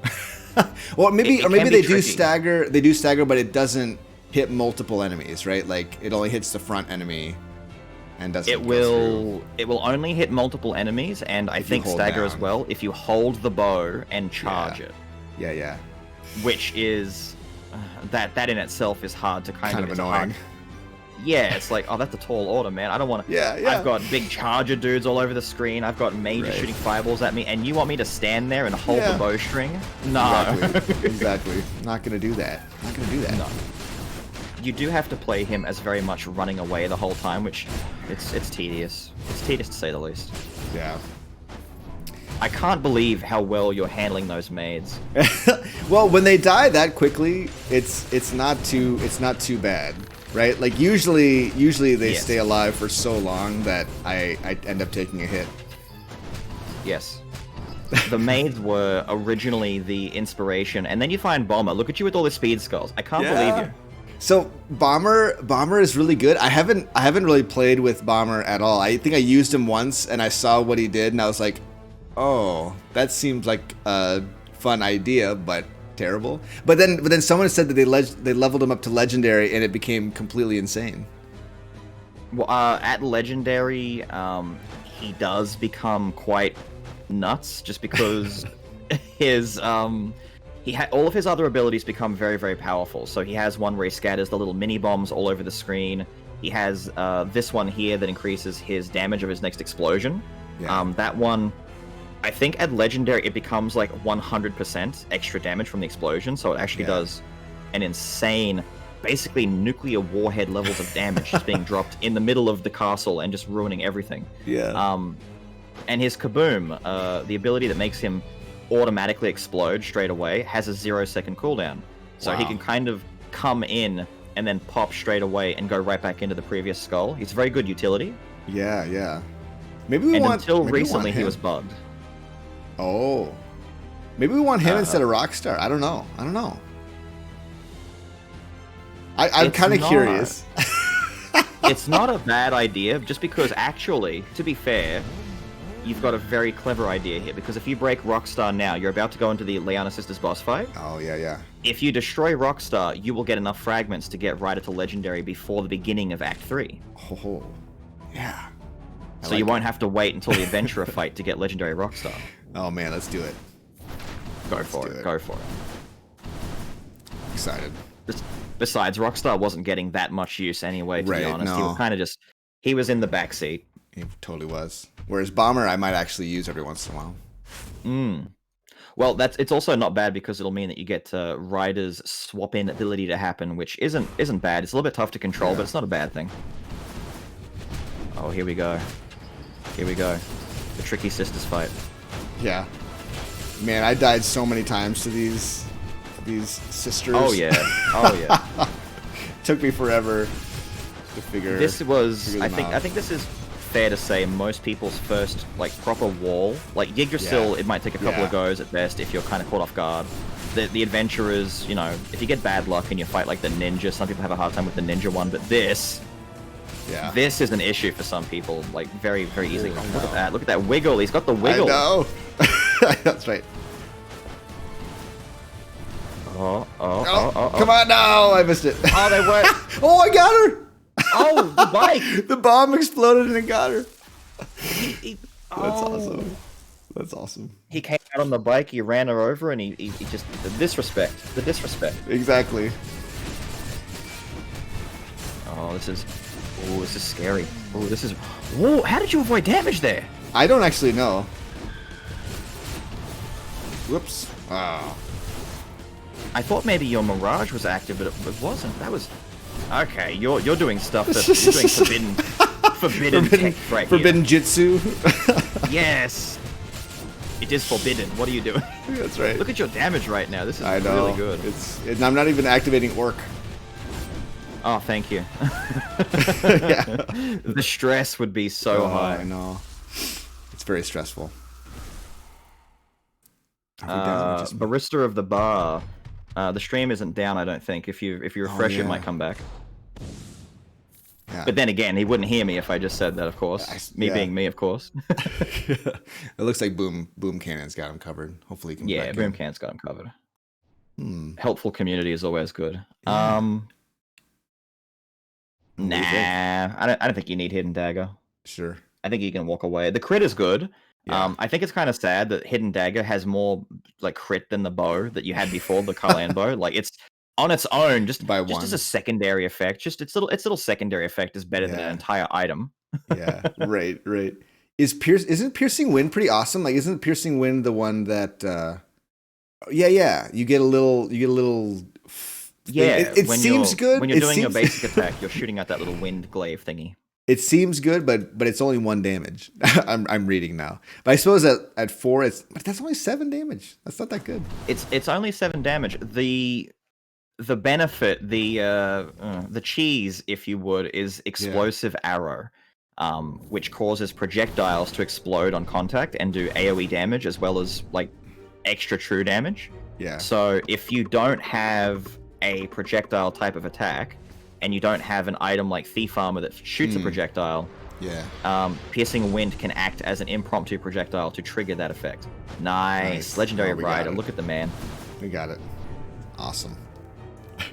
Well, maybe they do stagger. They do stagger, but it doesn't hit multiple enemies, right? Like, it only hits the front enemy. And doesn't it will only hit multiple enemies, and I think stagger down as well if you hold the bow and charge it. Yeah. Which is that in itself is hard to kind of annoying. Yeah, it's like, oh, that's a tall order, man. I don't want to. Yeah. I've got big charger dudes all over the screen. I've got mages shooting fireballs at me, and you want me to stand there and hold the bowstring? No. Exactly. Not gonna do that. No. You do have to play him as very much running away the whole time, which it's tedious. It's tedious to say the least. Yeah. I can't believe how well you're handling those maids. Well, when they die that quickly, it's not too bad, right? Like, usually they stay alive for so long that I end up taking a hit. Yes. The maids were originally the inspiration, and then you find Bomber. Look at you with all the speed skulls. I can't believe you. So Bomber is really good. I haven't really played with Bomber at all. I think I used him once and I saw what he did and I was like, oh, that seems like a fun idea, but terrible. But then someone said that they leveled him up to legendary and it became completely insane. Well, at legendary, he does become quite nuts just because his all of his other abilities become very, very powerful. So he has one where he scatters the little mini bombs all over the screen. He has this one here that increases his damage of his next explosion. Yeah. That one, I think at legendary it becomes like 100% extra damage from the explosion. So it actually does an insane, basically nuclear warhead levels of damage just being dropped in the middle of the castle and just ruining everything. Yeah. And his Kaboom, the ability that makes him automatically explode straight away, has a 0-second cooldown. So he can kind of come in and then pop straight away and go right back into the previous skull. He's very good utility. Yeah. Until recently he was bugged. Oh. Maybe we want him instead of Rockstar. I don't know. I'm kind of curious. It's not a bad idea, just because actually, to be fair, you've got a very clever idea here, because if you break Rockstar now, you're about to go into the Liana Sisters boss fight. Oh, yeah. If you destroy Rockstar, you will get enough fragments to get right to Legendary before the beginning of Act 3. Oh, yeah. So you won't have to wait until the Adventurer fight to get Legendary Rockstar. Oh, man, let's do it. Go for it. Excited. Besides, Rockstar wasn't getting that much use anyway, to be honest. No. He was kind of he was in the backseat. He totally was. Whereas Bomber, I might actually use every once in a while. Well, it's also not bad because it'll mean that you get Ryder's swap-in ability to happen, which isn't bad. It's a little bit tough to control, but it's not a bad thing. Oh, here we go. The tricky sisters fight. Yeah. Man, I died so many times to these sisters. Oh yeah. Took me forever to figure. This was, I think this is fair to say, most people's first proper wall. Like Yggdrasil, it might take a couple of goes at best if you're kind of caught off guard. The adventurers, if you get bad luck and you fight like the ninja, some people have a hard time with the ninja one, but this is an issue for some people, very, very easily. Look at that wiggle. He's got the wiggle. I know. That's right. Oh, come on, no, I missed it. Oh, they were. Oh, I got her. Oh, the bike! The bomb exploded and it got her. Oh. That's awesome. He came out on the bike, he ran her over, and he just... The disrespect. Exactly. Oh, this is scary. Oh, this is... Whoa, how did you avoid damage there? I don't actually know. Whoops. Oh. I thought maybe your Mirage was active, but it wasn't. That was... Okay, you're doing stuff that you're doing forbidden tech right forbidden here. Jitsu. Yes. It is forbidden. What are you doing? That's right. Look at your damage right now. This is really good. I'm not even activating Orc. Oh, thank you. Yeah. The stress would be so high. I know. It's very stressful. Barista of the Bar. The stream isn't down, I don't think. If you refresh, it might come back. Yeah. But then again, he wouldn't hear me if I just said that, of course. Being me, of course. It looks like Boom Cannon's got him covered. Hopefully he can. Yeah, Boom Cannon's got him covered. Helpful community is always good. Yeah. Nah, I don't think you need Hidden Dagger. Sure. I think you can walk away. The crit is good. Yeah. I think it's kind of sad that Hidden Dagger has more like crit than the bow that you had before, the Caerleon bow. Like it's on its own, just as a secondary effect. Just its little secondary effect is better than an entire item. Yeah. Right. Isn't Piercing Wind pretty awesome? Like, isn't Piercing Wind the one that? Yeah. You get a little. Yeah. It seems good when you're doing your basic attack. You're shooting out that little wind glaive thingy. It seems good, but it's only 1 damage. I'm reading now, but I suppose at 4, but that's only 7 damage. That's not that good. It's only 7 damage. The benefit, the cheese, if you would, is explosive arrow, which causes projectiles to explode on contact and do AoE damage as well as like extra true damage. Yeah. So if you don't have a projectile type of attack, and you don't have an item like Thief Armor that shoots a projectile, Piercing Wind can act as an impromptu projectile to trigger that effect. Nice. Legendary Rider. Look at the man. We got it. Awesome.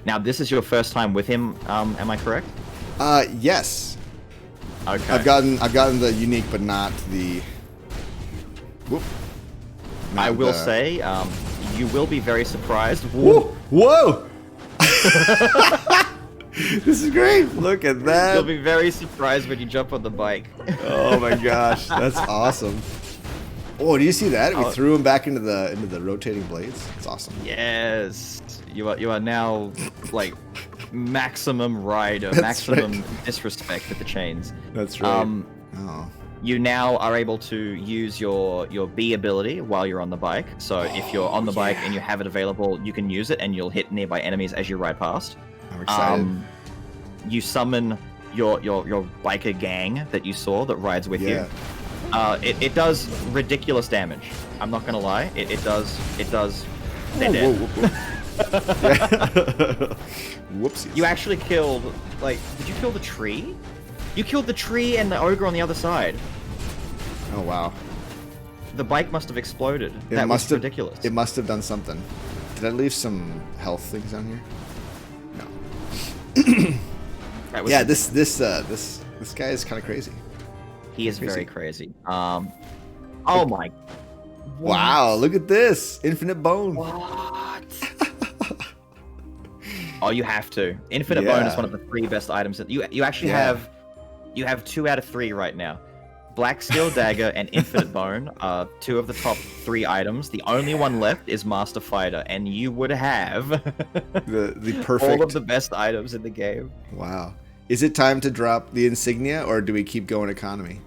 Now, this is your first time with him, am I correct? Yes. Okay. I've gotten the unique, but not the... Whoop. I will say, you will be very surprised. Whoa! This is great. Look at that. You'll be very surprised when you jump on the bike. Oh my gosh, that's awesome. Oh, do you see that? We threw him back into the rotating blades. It's awesome. Yes. You are now like maximum rider, That's maximum disrespect with the chains. That's right. You now are able to use your B ability while you're on the bike. So if you're on the bike and you have it available, you can use it and you'll hit nearby enemies as you ride past. I'm excited. You summon your biker gang that you saw that rides with you. It does ridiculous damage. I'm not gonna lie. It does. They're dead. Whoopsies. You actually killed, like, did you kill the tree? You killed the tree and the ogre on the other side. Oh wow. The bike must have exploded. That was ridiculous. It must have done something. Did I leave some health things down here? No. Yeah, this guy is kind of crazy. He is very crazy. Oh my. Wow, look at this. Infinite bone. What? Oh, you have to. Infinite bone is one of the 3 best items that you actually have. You have 2 out of 3 right now. Black Steel Dagger and Infinite Bone are 2 of the top 3 items. The only one left is Master Fighter, and you would have the perfect all of the best items in the game. Wow. Is it time to drop the insignia, or do we keep going economy?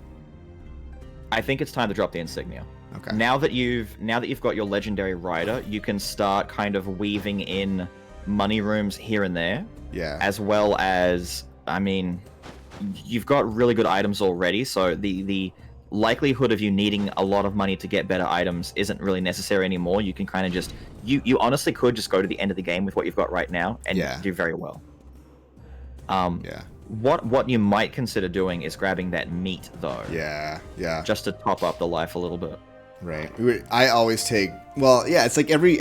I think it's time to drop the insignia. Okay. Now that you've got your legendary rider, you can start kind of weaving in money rooms here and there. Yeah. As well as, I mean, you've got really good items already, so the likelihood of you needing a lot of money to get better items isn't really necessary anymore. You can kind of just you honestly could just go to the end of the game with what you've got right now and do very well. What you might consider doing is grabbing that meat though. Yeah. Just to top up the life a little bit. Right. I always take, it's like every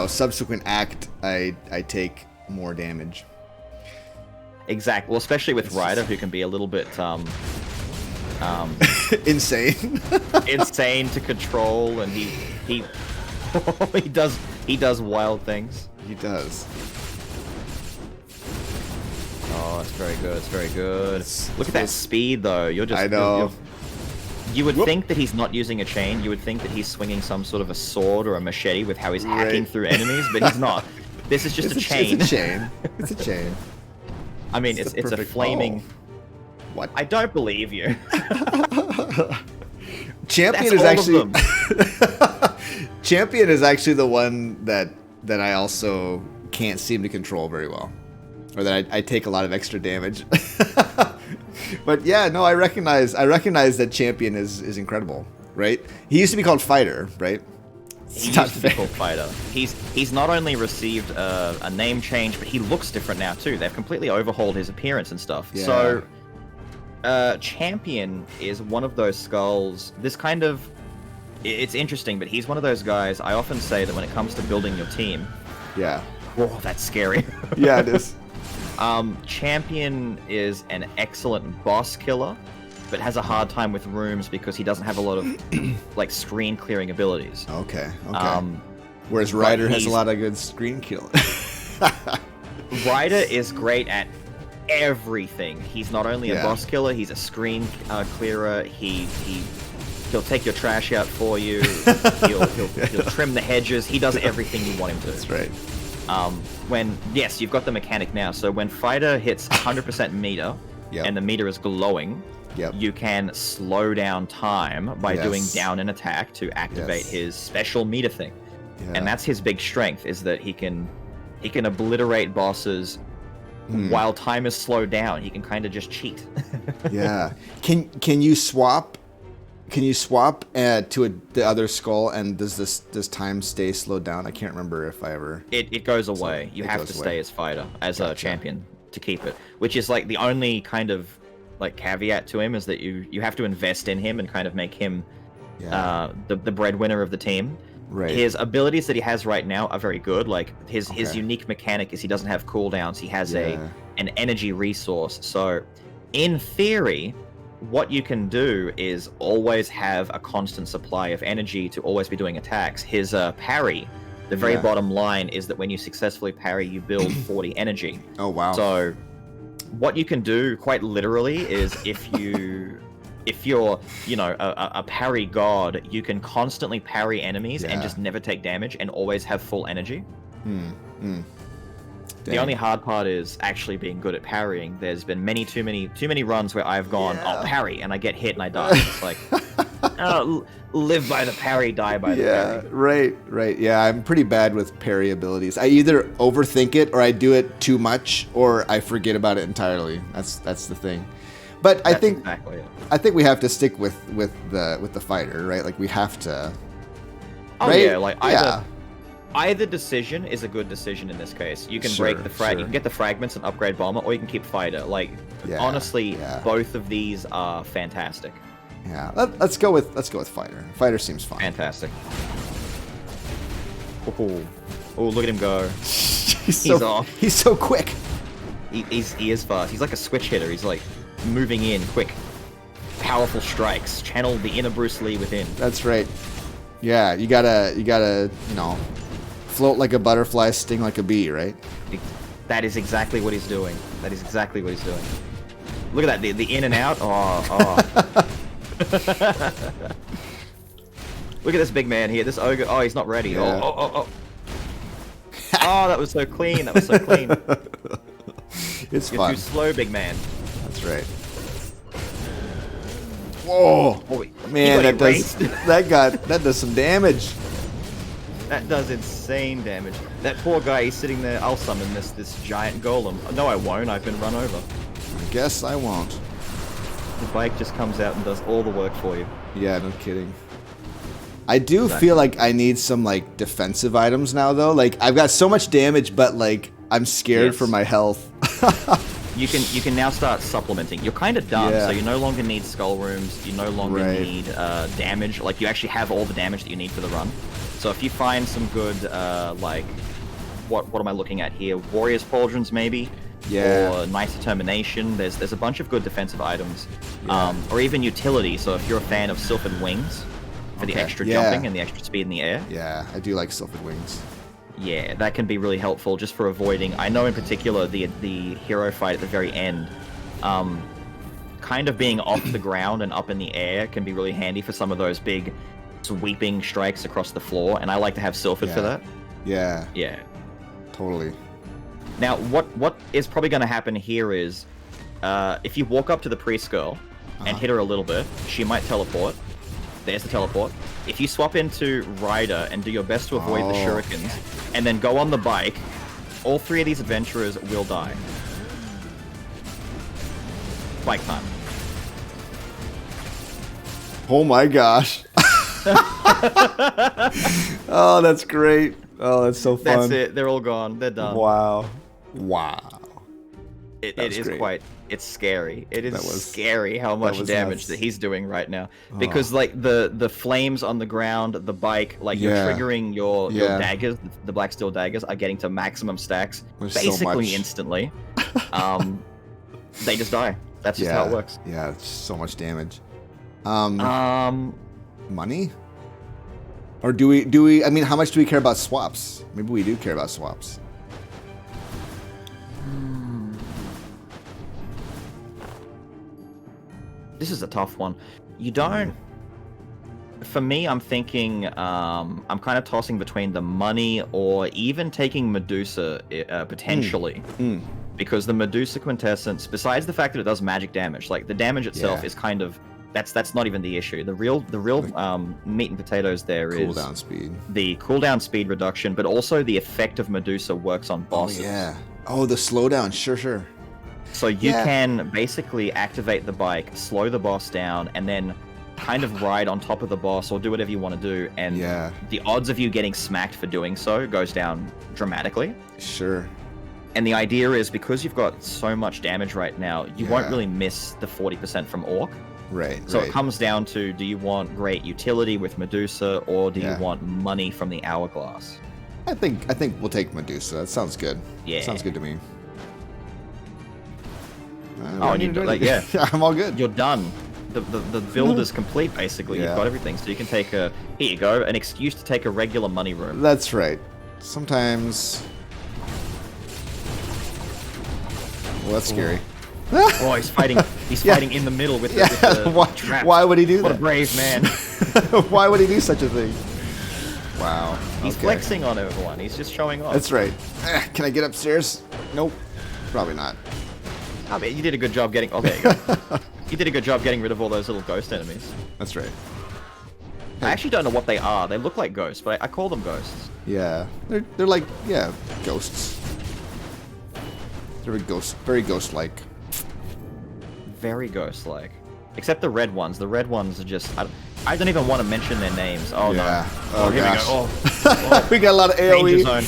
subsequent act I take more damage. Exactly. Well, especially with Ryder, who can be a little bit insane. Insane to control, and he does wild things. He does. Oh, it's very good. It's very good. Look at that speed, though. I know. You would think that he's not using a chain. You would think that he's swinging some sort of a sword or a machete with how he's hacking through enemies, but he's not. This is just a chain. It's a chain. It's a chain. I mean, it's a flaming... What? I don't believe you. Champion is actually... Champion is actually the one that I also can't seem to control very well. Or that I take a lot of extra damage. But yeah, no, I recognize that Champion is incredible. right? He used to be called Fighter, right? He used to be called Fighter. He's not only received a name change, but he looks different now too. They've completely overhauled his appearance and stuff. Yeah. So, Champion is one of those skulls. This kind of, it's interesting, but he's one of those guys. I often say that when it comes to building your team, yeah. Oh, that's scary. Yeah, it is. Champion is an excellent boss killer, but has a hard time with rooms because he doesn't have a lot of like screen clearing abilities. Okay. Whereas Ryder has a lot of good screen killing. Ryder is great at everything. He's not only a boss killer, he's a screen clearer. He'll take your trash out for you. He'll trim the hedges. He does everything you want him to. That's right. Yes, you've got the mechanic now. So when Fighter hits 100% meter, and the meter is glowing, you can slow down time by doing down an attack to activate his special meter thing. And that's his big strength, is that he can obliterate bosses while time is slowed down. He can kind of just cheat. Yeah. Can you swap? Can you swap to the other skull, and does time stay slowed down? I can't remember if I ever... It goes away. You have to stay as Fighter, as a champion, to keep it. Which is like the only kind of like caveat to him, is that you have to invest in him and kind of make him the breadwinner of the team. Right. His abilities that he has right now are very good. Like his unique mechanic is he doesn't have cooldowns. He has an energy resource. So in theory, what you can do is always have a constant supply of energy to always be doing attacks. His parry, the very bottom line, is that when you successfully parry, you build 40 energy. Oh, wow. So what you can do quite literally is if you're, a parry god, you can constantly parry enemies and just never take damage and always have full energy. The only hard part is actually being good at parrying. There's been too many runs where I've gone, I'll parry, and I get hit and I die. It's like, live by the parry, die by the parry. Right. Yeah, I'm pretty bad with parry abilities. I either overthink it, or I do it too much, or I forget about it entirely. That's the thing. But I think we have to stick with the Fighter, right? Like we have to. Oh right? Yeah, like either decision is a good decision in this case. You can break the you can get the fragments and upgrade Bomber, or you can keep Fighter. Like honestly, both of these are fantastic. Yeah, let's go with Fighter. Fighter seems fine. Fantastic. Oh, look at him go. He's off. He's so quick. He is fast. He's like a switch hitter. He's like moving in quick, powerful strikes. Channel the inner Bruce Lee within. That's right. Yeah, you gotta float like a butterfly, sting like a bee, right? That is exactly what he's doing. Look at that, the in and out. Oh. Look at this big man here, this ogre. Oh, he's not ready. Yeah. Oh, that was so clean. It's fun. You're too slow, big man. That's right. Whoa, man, that does some damage. That does insane damage. That poor guy, he's sitting there. I'll summon this giant golem. No, I won't. I've been run over. I guess I won't. The bike just comes out and does all the work for you. Yeah, no kidding. I do feel like I need some like defensive items now, though. Like I've got so much damage, but like I'm scared for my health. You can now start supplementing. You're kind of done, so you no longer need skull rooms. You no longer need damage. Like you actually have all the damage that you need for the run. So if you find some good, like, what am I looking at here? Warrior's Pauldrons, maybe? Or Knight's Determination. There's a bunch of good defensive items. Or even utility. So if you're a fan of Sylphin Wings, for the extra jumping and the extra speed in the air. Yeah, I do like Sylphin Wings. Yeah, that can be really helpful just for avoiding... I know in particular the hero fight at the very end, kind of being off the ground and up in the air can be really handy for some of those big sweeping strikes across the floor, and I like to have Sylphid for that. Yeah. Totally. Now, what is probably going to happen here is, if you walk up to the priest girl and hit her a little bit, she might teleport. There's the teleport. If you swap into Ryder and do your best to avoid the shurikens, and then go on the bike, all three of these adventurers will die. Bike time. Oh my gosh. Oh, that's great. Oh, that's so fun. That's it. They're all gone. They're done. Wow. Wow. It is great. quite. It's scary. It is scary how much was damage nuts. that he's doing right now. Because like the flames on the ground, the bike, like you're triggering your daggers, the black steel daggers are getting to maximum stacks There's basically so much. instantly. They just die. That's just how it works. Yeah, it's so much damage. Money? Or do we I mean, how much do we care about swaps? Maybe we do care about swaps. This is a tough one. You don't. For me, I'm thinking. I'm kind of tossing between the money or even taking Medusa potentially, because the Medusa quintessence, besides the fact that it does magic damage, like the damage itself is kind of that's not even the issue. The real meat and potatoes there is cooldown speed, the cooldown speed reduction, but also the effect of Medusa works on bosses. Oh yeah. Oh, the slowdown. Sure. So you can basically activate the bike, slow the boss down, and then kind of ride on top of the boss or do whatever you want to do. And the odds of you getting smacked for doing so goes down dramatically. Sure. And the idea is because you've got so much damage right now, you won't really miss the 40% from Orc. Right. So it comes down to, do you want great utility with Medusa or do you want money from the Hourglass? I think we'll take Medusa. That sounds good. Yeah. Sounds good to me. Oh, and I'm all good. You're done. The build is complete, basically. You've got everything. So you can take here you go, an excuse to take a regular money room. That's right. Sometimes... Well, that's scary. Oh, he's fighting. He's fighting in the middle with the trap. Why would he do that? What a brave man. Why would he do such a thing? Wow. He's flexing on everyone. He's just showing off. That's right. Can I get upstairs? Nope. Probably not. I mean, you did a good job getting... Oh, there you go. You did a good job getting rid of all those little ghost enemies. That's right. I actually don't know what they are. They look like ghosts, but I call them ghosts. Yeah. They're like, ghosts. They're very ghost-like. Very ghost-like. Except the red ones. The red ones are just... I don't even want to mention their names. Oh, no. Oh, here gosh. we go. Oh. We got a lot of AoE. Danger zone.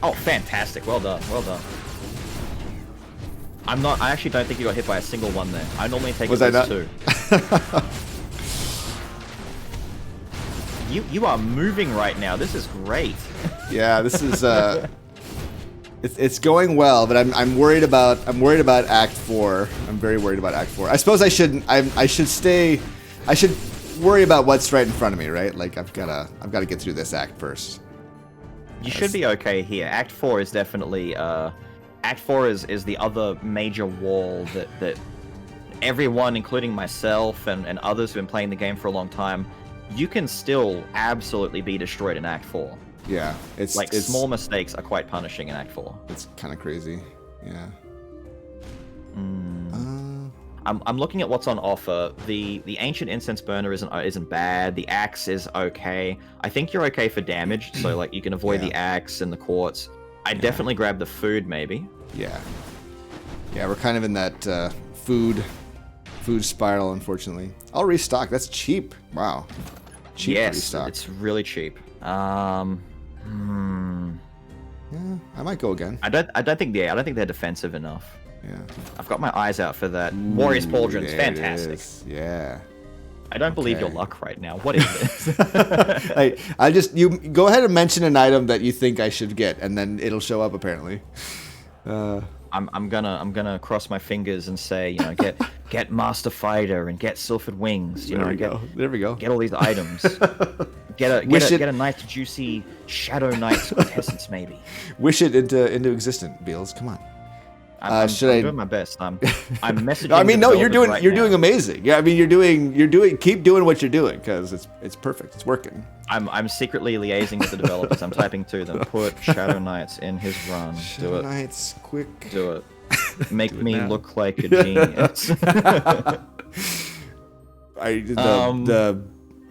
Oh, fantastic. Well done. Well done. I actually don't think you got hit by a single one there. I normally take at least 2. You are moving right now. This is great. Yeah, this is it's going well, but I'm worried about Act 4. I'm very worried about Act 4. I suppose I shouldn't. I should worry about what's right in front of me, right? Like I've gotta get through this act first. You should be okay here. Act 4 is definitely Act 4 is the other major wall that everyone, including myself and others who've been playing the game for a long time, you can still absolutely be destroyed in Act 4. Yeah, it's small mistakes are quite punishing in Act 4. It's kind of crazy. Yeah. I'm looking at what's on offer. The ancient incense burner isn't bad. The axe is okay. I think you're okay for damage, so like you can avoid the axe and the quartz. I'd definitely grab the food, maybe. Yeah. Yeah, we're kind of in that food spiral, unfortunately. I'll restock. That's cheap. Wow. Cheap restock. It's really cheap. Yeah, I might go again. I don't think they're defensive enough. Yeah. I've got my eyes out for that. Warrior's Pauldron's fantastic. Yeah. I don't believe your luck right now. What is this? You go ahead and mention an item that you think I should get, and then it'll show up apparently. I'm gonna cross my fingers and say, get Master Fighter and get Sylphid Wings. There we go. Get all these items. Get a nice juicy Shadow Knight's quintessence maybe. Wish it into existence, Beelz. Come on. I'm doing my best. I'm messaging. I mean, no, you're doing right doing amazing. Yeah, I mean, you're doing. Keep doing what you're doing because it's perfect. It's working. I'm secretly liaising with the developers. I'm typing to them. Put Shadow Knights in his run. Shadow Knights, quick. Do it. Make me look like a genius. The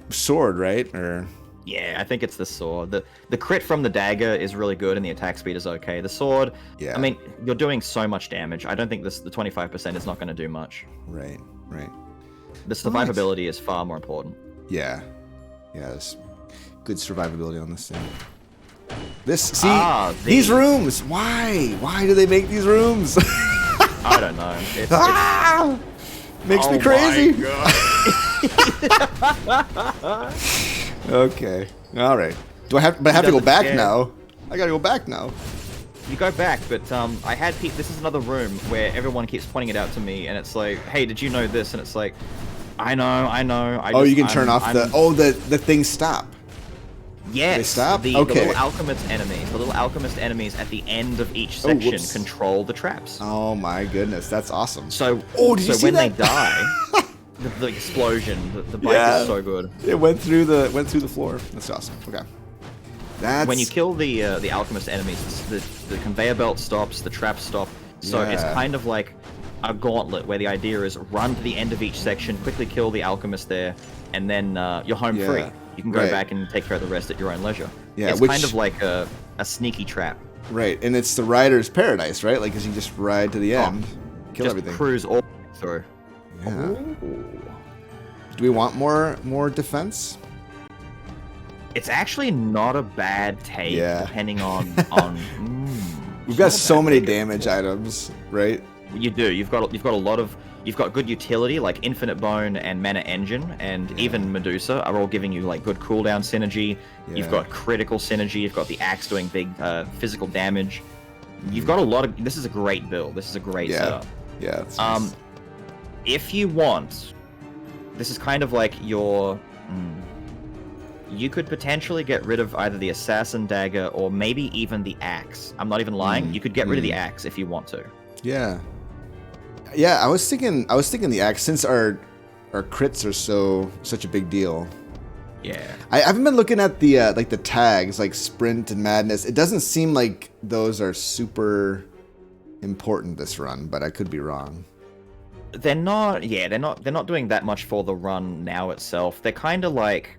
sword, right? Or yeah, I think it's the sword. The crit from the dagger is really good, and the attack speed is okay. The sword, I mean, you're doing so much damage. I don't think the 25% is not going to do much. Right. The survivability is far more important. Yeah. Yeah, there's good survivability on this thing. These rooms! Why? Why do they make these rooms? I don't know. Makes me crazy. Okay. All right. Do I have? But I have to go back now. I gotta go back now. You go back, but this is another room where everyone keeps pointing it out to me, and it's like, hey, did you know this? And it's like, I know. You can turn off the things stop. Yes. They stop? The Okay. little alchemist enemies at the end of each section control the traps. Oh my goodness, that's awesome. So, did you see when that? they die, the explosion, the bite is so good. It went through the floor. That's awesome. Okay. When you kill the alchemist enemies, the conveyor belt stops, the traps stop. So it's kind of like a gauntlet where the idea is run to the end of each section, quickly kill the alchemist there, and then you're home free. You can go back and take care of the rest at your own leisure. Yeah, it's kind of like a sneaky trap. Right, and it's the rider's paradise, right? Like, 'cause you just ride to the end, kill everything. Cruise all through. Yeah. Do we want more defense? It's actually not a bad take, depending on. We've got so many damage items, right? You do. You've got a lot of. You've got good utility like Infinite Bone and Mana Engine, and even Medusa are all giving you like good cooldown synergy. You've got critical synergy. You've got the axe doing big physical damage. You've got a lot of. This is a great build. This is a great setup. Yeah. Nice. If you want, this is kind of like your. You could potentially get rid of either the assassin dagger or maybe even the axe. I'm not even lying. You could get rid of the axe if you want to. Yeah. Yeah, I was thinking the axe, since our crits are such a big deal. Yeah. I haven't been looking at the like the tags like sprint and madness. It doesn't seem like those are super important this run, but I could be wrong. They're not doing that much for the run now itself. They're kind of like,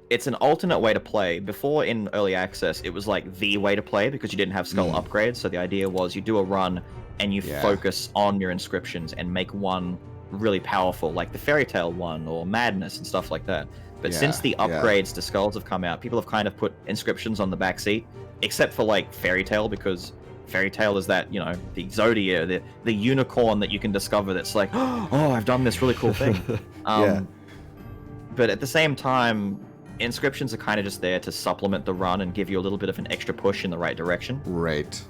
it's an alternate way to play. Before, in early access, it was like the way to play because you didn't have skull upgrades. So the idea was you do a run and you focus on your inscriptions and make one really powerful, like the Fairy Tale one or Madness and stuff like that. But since the upgrades to skulls have come out, people have kind of put inscriptions on the back seat, except for like Fairy Tale, because Fairy Tale is that, the Zodia, the unicorn that you can discover that's like, oh, I've done this really cool thing. But at the same time, inscriptions are kind of just there to supplement the run and give you a little bit of an extra push in the right direction. Right.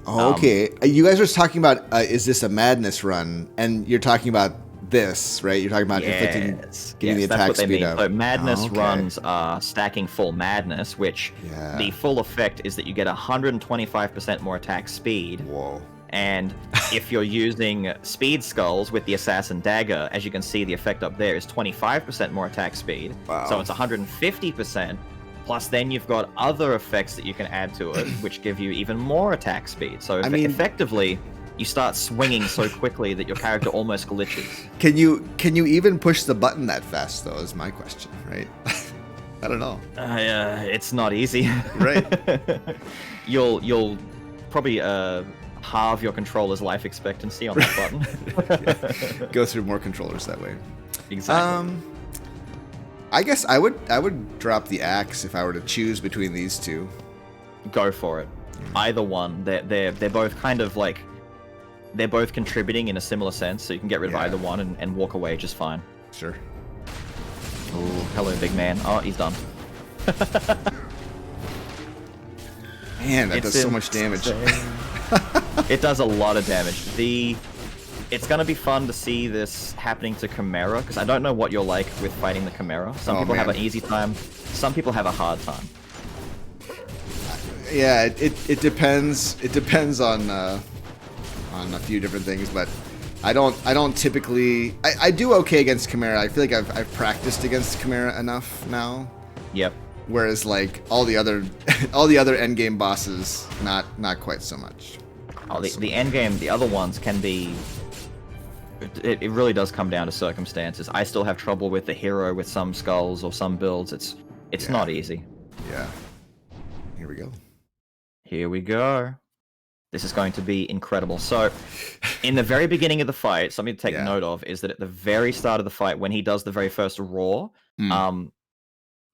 Oh, okay. You guys were talking about, is this a madness run? And you're talking about this, right? You're talking about getting the attack speed up. So madness runs are stacking full madness, which the full effect is that you get 125% more attack speed. Whoa. And if you're using speed skulls with the assassin dagger, as you can see, the effect up there is 25% more attack speed. Wow. So it's 150%. Plus, then you've got other effects that you can add to it, which give you even more attack speed. So effectively, you start swinging so quickly that your character almost glitches. Can you even push the button that fast, though, is my question, right? I don't know. It's not easy. Right. You'll probably halve your controller's life expectancy on that button. Go through more controllers that way. Exactly. I guess I would drop the axe if I were to choose between these two. Go for it. Either one. They're both kind of like, they're both contributing in a similar sense, so you can get rid of either one and walk away just fine. Sure. Oh, hello, big man. Oh, he's done. Man, that does so much damage. It does a lot of damage. It's going to be fun to see this happening to Chimera, because I don't know what you're like with fighting the Chimera. Some people have an easy time, some people have a hard time. Yeah, it depends. It depends on a few different things, but I don't typically. I do okay against Chimera. I feel like I've practiced against Chimera enough now. Yep. Whereas like all the other endgame bosses, not quite so much. Oh, the endgame, the other ones can be. It really does come down to circumstances. I still have trouble with the hero with some skulls or some builds. It's not easy. Yeah. Here we go. Here we go. This is going to be incredible. So, in the very beginning of the fight, something to take note of is that at the very start of the fight, when he does the very first roar,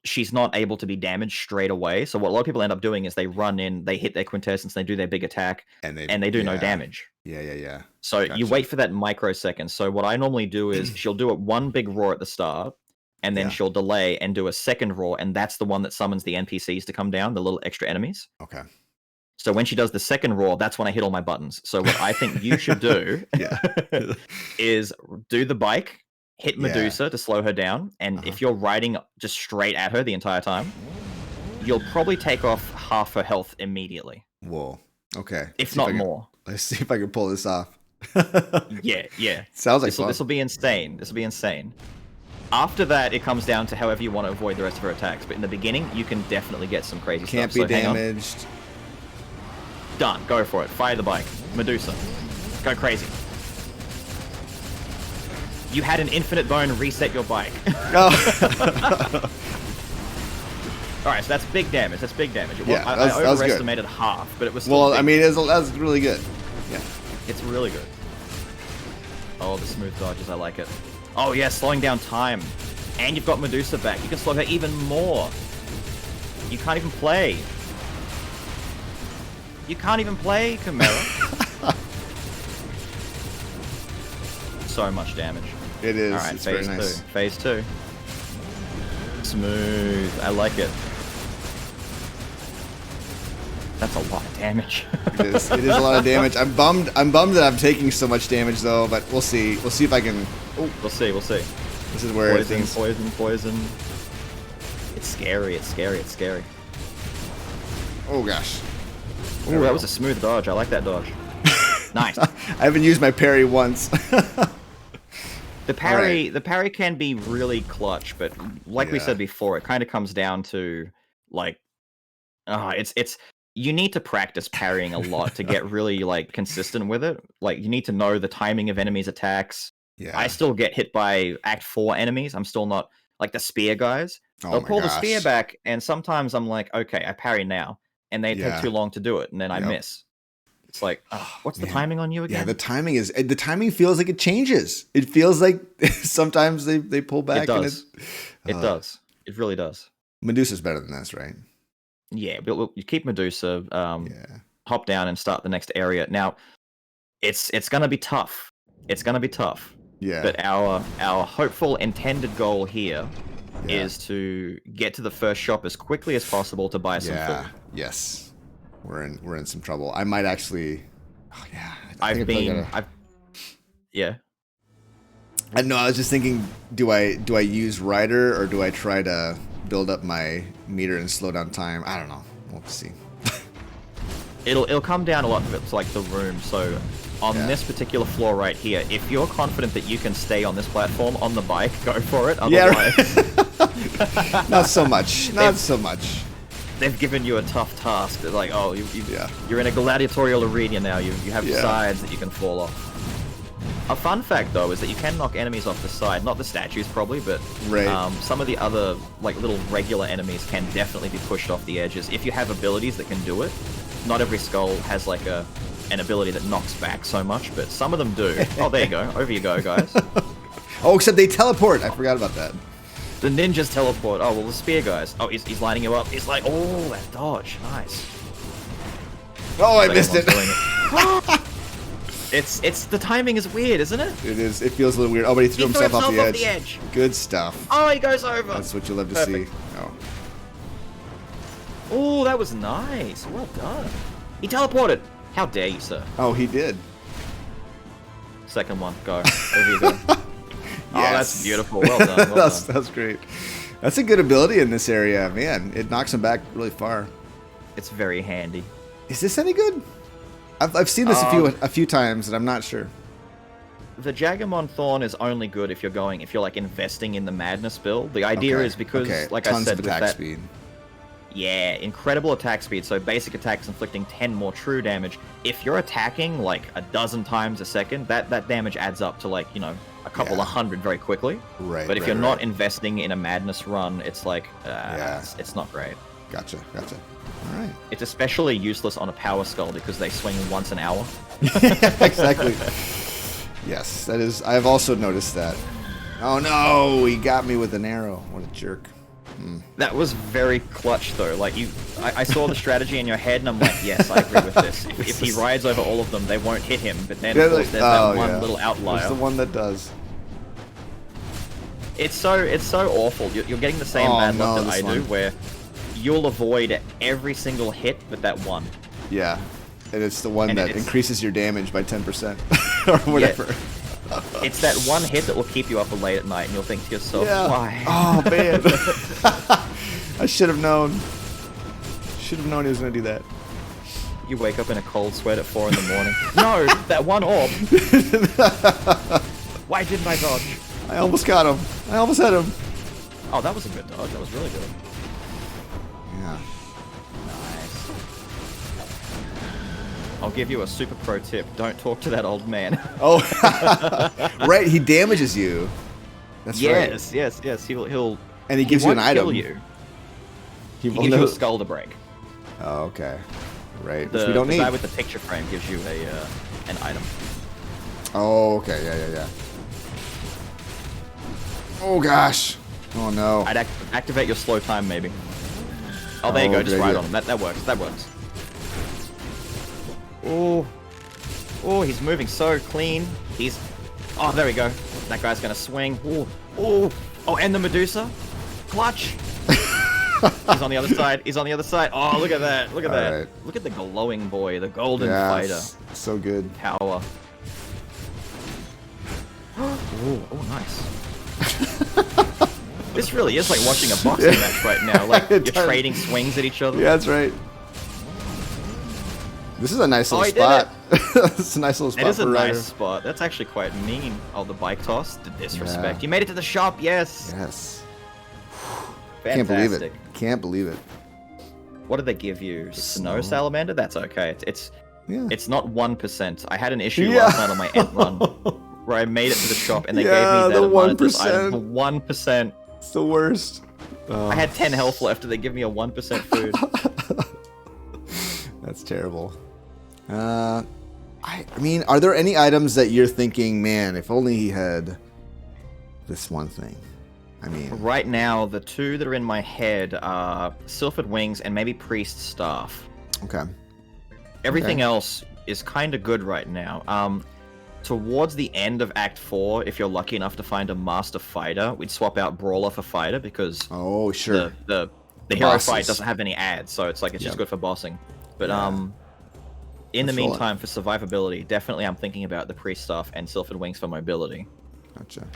she's not able to be damaged straight away. So what a lot of people end up doing is they run in, they hit their quintessence, they do their big attack, and they do no damage. Yeah. So you wait for that microsecond. So what I normally do is she'll do it one big roar at the start, and then she'll delay and do a second roar, and that's the one that summons the NPCs to come down, the little extra enemies. Okay. So when she does the second roar, that's when I hit all my buttons. So what I think you should do is do the bike, hit Medusa to slow her down, and if you're riding just straight at her the entire time, you'll probably take off half her health immediately. Whoa. Okay. If not more. Let's see if I can pull this off. Yeah. Sounds like fun. This will be insane. This will be insane. After that, it comes down to however you want to avoid the rest of her attacks. But in the beginning, you can definitely get some crazy stuff. Can't be damaged. Done. Go for it. Fire the bike. Medusa. Go crazy. You had an infinite bone, reset your bike. Oh. Alright, so that's big damage. That's big damage. I overestimated half, but it was still well, I mean, that's really good. Yeah. It's really good. Oh, the smooth dodges. I like it. Oh, yeah, slowing down time. And you've got Medusa back. You can slow her even more. You can't even play. You can't even play, Chimera. So much damage. It is. Alright, it's phase very nice. 2. Phase 2. Smooth. I like it. That's a lot of damage. It is a lot of damage. I'm bummed that I'm taking so much damage though, but we'll see. We'll see if I can. Oh, we'll see. This is where poison. It's scary. Oh gosh. Oh, that was a smooth dodge. I like that dodge. Nice. I haven't used my parry once. The parry can be really clutch, but like we said before, it kind of comes down to like, it's you need to practice parrying a lot to get really like consistent with it. Like you need to know the timing of enemies' attacks. Yeah. I still get hit by Act 4 enemies. I'm still not like the spear guys. They'll pull the spear back, and sometimes I'm like, okay, I parry now, and they take too long to do it, and then I miss. It's like, what's the timing on you again? Yeah, the timing feels like it changes. It feels like sometimes they pull back. It does. It does. It really does. Medusa's better than this, right? Yeah, but you keep Medusa, hop down and start the next area. Now, it's gonna be tough. Yeah. But our hopeful intended goal here is to get to the first shop as quickly as possible to buy some food. Yes. We're in some trouble. I might actually. Oh, yeah. I don't know. I was just thinking, do I use Rider or do I try to build up my meter and slow down time? I don't know. We'll see. It'll come down a lot to like the room. So on this particular floor right here, if you're confident that you can stay on this platform on the bike, go for it. Otherwise, not so much. Not so much. They've given you a tough task. They're like, oh, you're in a gladiatorial arena now. You have sides that you can fall off. A fun fact, though, is that you can knock enemies off the side. Not the statues, probably, but some of the other like little regular enemies can definitely be pushed off the edges. If you have abilities that can do it, not every skull has like an ability that knocks back so much, but some of them do. Oh, there you go. Over you go, guys. Oh, except they teleport. I forgot about that. The ninjas teleport. Oh, well, the spear guys. Oh, he's lining you up. He's like, oh, that dodge. Nice. Oh, I missed it. It's the timing is weird, isn't it? It is. It feels a little weird. Oh, but he threw himself off the edge. Good stuff. Oh, he goes over. That's what you love to see. Oh, that was nice. Well done. He teleported. How dare you, sir? Oh, he did. Second one. Go. Over you go. Oh, that's beautiful. Well done. That's great. That's a good ability in this area, man. It knocks him back really far. It's very handy. Is this any good? I've seen this a few times, and I'm not sure. The Jagamon Thorn is only good if you're like investing in the Madness build. The idea is because, like I said, with that speed. Yeah, incredible attack speed. So basic attacks inflicting 10 more true damage. If you're attacking like a dozen times a second, that damage adds up to like, a couple of hundred very quickly. Right. But if you're not investing in a Madness run, it's like, it's not great. Gotcha. All right. It's especially useless on a power skull because they swing once an hour. Exactly. Yes, that is. I've also noticed that. Oh no, he got me with an arrow. What a jerk. That was very clutch, though. Like I saw the strategy in your head, and I'm like, yes, I agree with this. If he rides over all of them, they won't hit him. But then, of course, there's that one little outlier. There's the one that does. It's so awful. You're getting the same bad luck that I do, where you'll avoid every single hit but that one. Yeah, and it's the one that increases your damage by 10% or whatever. Yeah. It's that one hit that will keep you up late at night, and you'll think to yourself, why? Oh, man. I should have known. Should have known he was going to do that. You wake up in a cold sweat at 4 in the morning. No, that one orb. Why didn't I dodge? I almost got him. I almost had him. Oh, that was a good dodge. That was really good. Yeah. Nice. I'll give you a super pro tip. Don't talk to that old man. Oh, right. He damages you. That's right. Yes. He'll. And he gives you an item. He gives you a skull to break. Oh, okay. Right. Which we don't need. The guy with the picture frame gives you an item. Oh, okay. Yeah. Oh gosh. Oh no. I'd activate your slow time maybe. Oh, there you go. Just ride on him. That works. Oh, he's moving so clean. Oh, there we go. That guy's gonna swing. Oh, and the Medusa. Clutch. He's on the other side. Oh, look at that. Right. Look at the glowing boy, the golden fighter. So good. Power. Oh, nice. This really is like watching a boxing match right now. Like, you're trading swings at each other. Yeah, that's right. This is a nice little spot. It's a nice little spot. It is a nice spot. That's actually quite mean. Oh, the bike toss. The disrespect. You made it to the shop. Yes. Fantastic. Can't believe it. What did they give you? Snow salamander? That's okay. It's not 1%. I had an issue last night on my end run where I made it to the shop and they gave me that the 1% for 1%. It's the worst. I had 10 health left and they give me a 1% food. That's terrible. I mean, are there any items that you're thinking, man, if only he had this one thing? I mean, right now, the two that are in my head are Sylphid Wings and maybe Priest Staff. Okay. Everything else is kind of good right now. Towards the end of Act 4, if you're lucky enough to find a Master Fighter, we'd swap out Brawler for Fighter because the hero fight doesn't have any ads, so it's just good for bossing. But in the meantime, for survivability, definitely I'm thinking about the Priest Staff and Sylphid Wings for mobility. Gotcha.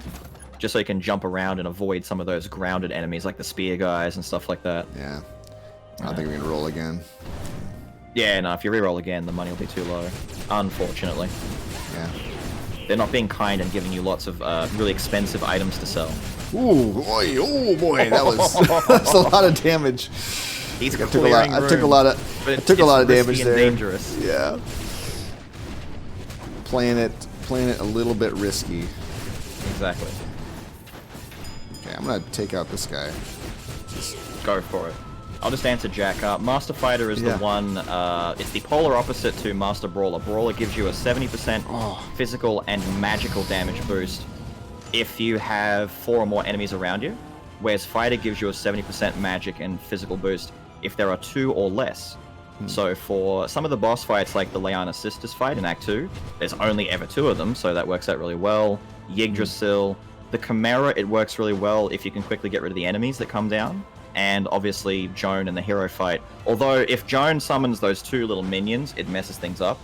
Just so you can jump around and avoid some of those grounded enemies like the spear guys and stuff like that. Yeah. I don't think we're gonna roll again. Yeah, no, if you reroll again, the money will be too low. Unfortunately. Yeah. They're not being kind and giving you lots of really expensive items to sell. Ooh, boy, that was that's a lot of damage. I took a lot of damage there. Dangerous. Yeah. Playing it a little bit risky. Exactly. Okay, I'm gonna take out this guy. Go for it. I'll just answer Jack. Master Fighter is the one, it's the polar opposite to Master Brawler. Brawler gives you a 70% physical and magical damage boost if you have 4 or more enemies around you, whereas Fighter gives you a 70% magic and physical boost if there are 2 or less. So for some of the boss fights, like the Lyanna Sisters fight in Act 2, there's only ever 2 of them, so that works out really well. Yggdrasil, the Chimera, it works really well if you can quickly get rid of the enemies that come down. And obviously Joan and the hero fight. Although if Joan summons those 2 little minions, it messes things up.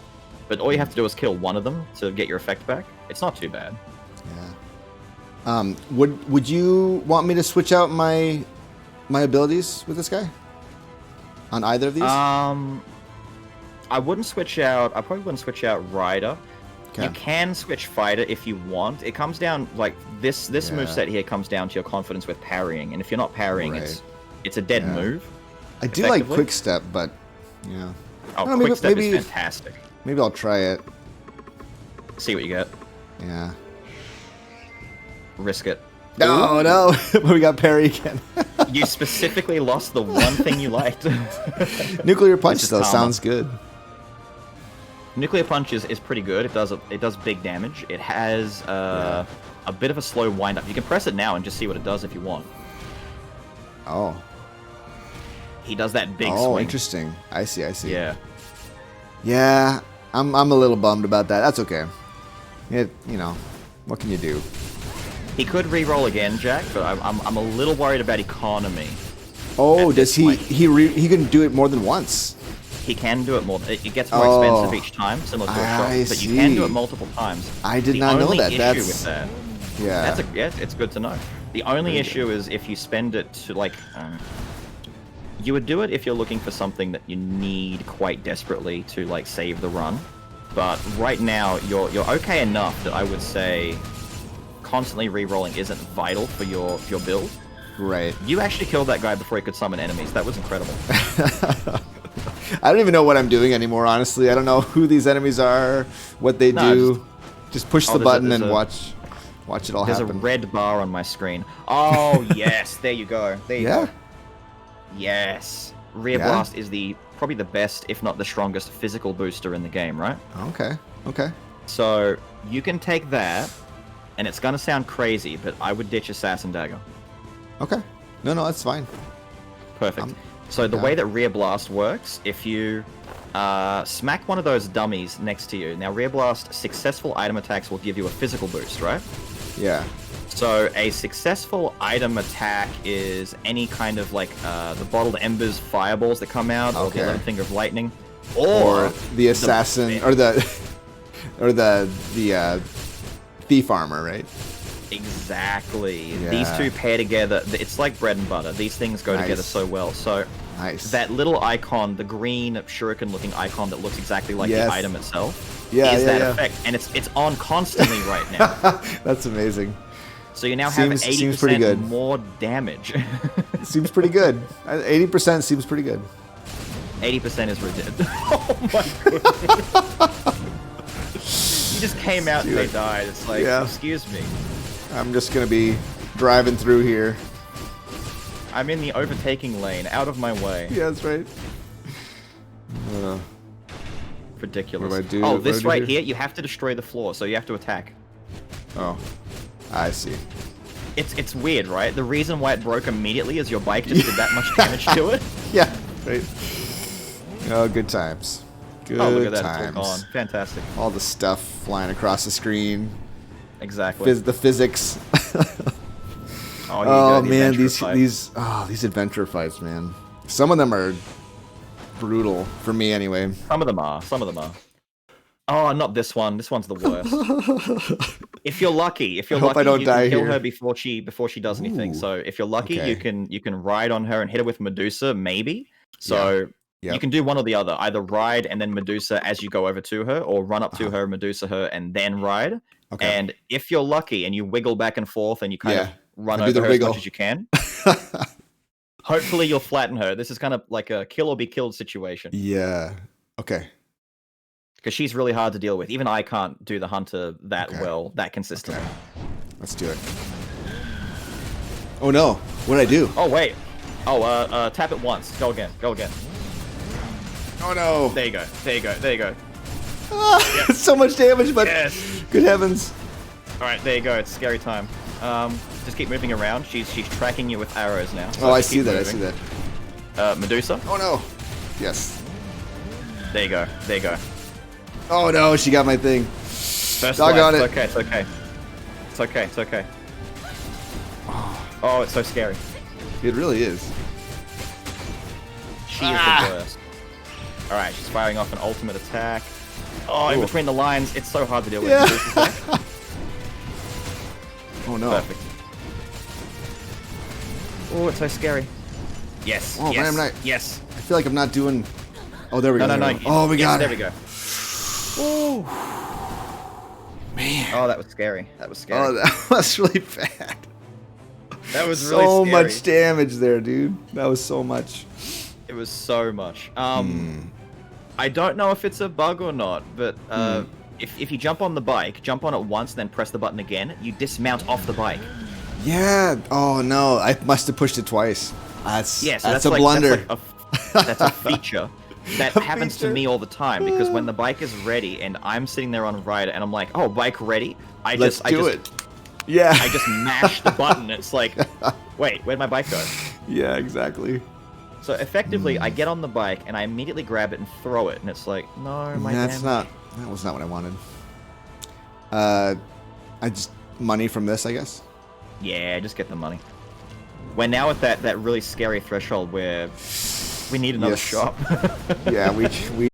But all you have to do is kill one of them to get your effect back. It's not too bad. Yeah. Would you want me to switch out my abilities with this guy? On either of these? I wouldn't switch out. I probably wouldn't switch out Rider. Okay. You can switch Fighter if you want. It comes down like this moveset here comes down to your confidence with parrying, and if you're not parrying, it's a dead move. I do like Quick Step, but yeah. Oh, Quick Step is fantastic. Maybe I'll try it. See what you get. Yeah. Risk it. No, we got parry again. You specifically lost the one thing you liked. Nuclear punch though sounds good. Nuclear punch is pretty good. It does big damage. It has a bit of a slow wind up. You can press it now and just see what it does if you want. Oh. He does that big swing. Oh, interesting. I see. Yeah. Yeah, I'm a little bummed about that. That's okay. You know, what can you do? He could re-roll again, Jack, but I'm a little worried about economy. Oh, does he can do it more than once? He can do it more. It gets more expensive each time, similar to a shot, but you can do it multiple times. I did not know that. The only issue with that, yeah, it's good to know. The only issue is if you spend it to like, you would do it if you're looking for something that you need quite desperately to like save the run. But right now you're okay enough that I would say constantly re-rolling isn't vital for your build. Right. You actually killed that guy before he could summon enemies. That was incredible. I don't even know what I'm doing anymore, honestly. I don't know who these enemies are, what they do. Just push the button and watch it all happen. There's a red bar on my screen. Oh, yes. There you go. There you go. Yes. Rear Blast is probably the best, if not the strongest, physical booster in the game, right? Okay. So you can take that, and it's going to sound crazy, but I would ditch Assassin Dagger. Okay. No, that's fine. Perfect. So the way that Rear Blast works, if you smack one of those dummies next to you, now Rear Blast successful item attacks will give you a physical boost, right? Yeah. So a successful item attack is any kind of like the bottled embers fireballs that come out, or the 11th Finger of Lightning, or the assassin, or the thief armor, right? Exactly. Yeah. These two pair together. It's like bread and butter. These things go together so well. So that little icon, the green shuriken-looking icon that looks exactly like the item itself, is that effect, and it's on constantly right now. That's amazing. So you now have 80% more damage. Seems pretty good. 80% seems pretty good. 80% is ridiculous. Oh my god. You just came out and they died. It's like, excuse me. I'm just going to be driving through here. I'm in the overtaking lane. Out of my way. Yeah, that's right. Ridiculous. What do I do? Oh, this right here, you have to destroy the floor, so you have to attack. Oh, I see. It's weird, right? The reason why it broke immediately is your bike just did that much damage to it. Yeah, right. Oh, good times. Good look at that, times. it's all gone. Fantastic. All the stuff flying across the screen. Exactly. The physics. Oh man, these adventure fights, man. Some of them are brutal for me, anyway. Some of them are. Oh, not this one. This one's the worst. If you're lucky, you can kill her before she does anything. So if you're lucky, you can ride on her and hit her with Medusa, maybe. So you can do one or the other. Either ride and then Medusa as you go over to her, or run up to her, Medusa her, and then ride. Okay. And if you're lucky and you wiggle back and forth and you kind of run over her as much as you can, hopefully you'll flatten her. This is kind of like a kill or be killed situation. Yeah. Okay. Because she's really hard to deal with. Even I can't do the hunter that well, that consistently. Okay. Let's do it. Oh no! What did I do? Oh wait. Oh, tap it once. Go again. Oh no! There you go. Ah, so much damage, but good heavens! All right, there you go. It's scary time. Just keep moving around. She's tracking you with arrows now. So I see that. Medusa. Oh no! Yes. There you go. Oh no! She got my thing. First life. It's okay. Oh, it's so scary. It really is. She is the worst. All right, she's firing off an ultimate attack. Oh, in between the lines, it's so hard to deal with. Oh no. Perfect. Oh, it's so scary. Yes. Oh, yes. man, yes. I feel like I'm not doing. Oh, there we go. No. Oh, we got it. There we go. Oh. Man. Oh, that was scary. Oh, that was really bad. That was really so scary. much damage there, dude. That was so much. It was so much. I don't know if it's a bug or not, but if you jump on the bike, jump on it once, then press the button again, you dismount off the bike. Yeah. Oh no, I must have pushed it twice. That's a like, blunder. That's a feature that happens to me all the time, because when the bike is ready and I'm sitting there on ride and I'm like, oh, bike ready, Let's do it. Yeah. I just mash the button. It's like, wait, where'd my bike go? Yeah, exactly. So effectively, I get on the bike and I immediately grab it and throw it, and it's like, no, my That was not what I wanted. I just money from this, I guess. Yeah, just get the money. We're now at that really scary threshold where we need another shop. Yeah, we.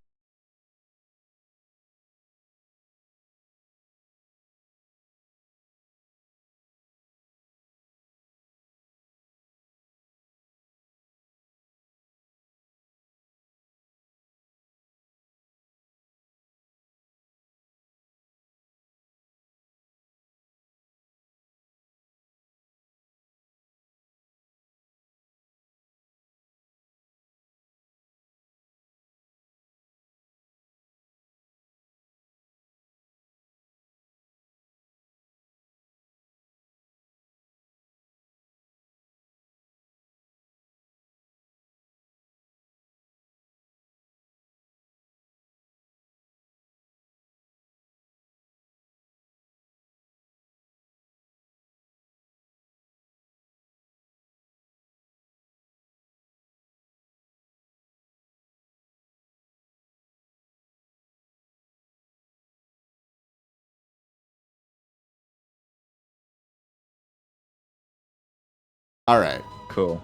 All right. Cool.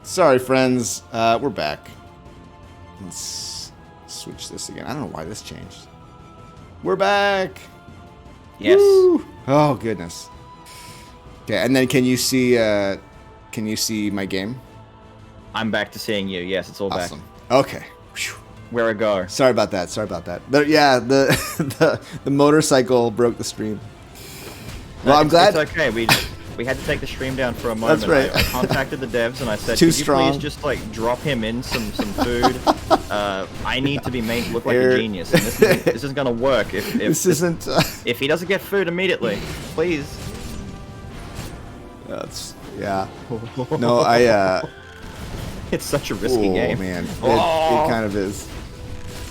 Sorry, friends. We're back. Let's switch this again. I don't know why this changed. We're back. Yes. Woo! Oh goodness. Okay, and then can you see my game? I'm back to seeing you. Yes, it's all Awesome. back. Okay. Whew. Where I go? Sorry about that. Yeah, the motorcycle broke the stream. Well, I'm glad. It's okay. We had to take the stream down for a moment. That's right. I contacted the devs and I said, Too could you strong. please just like drop him in some food? I need to be made to look like a genius. And this isn't gonna work if he doesn't get food immediately. Please. Yeah. No, I. It's such a risky game. Oh man, it kind of is.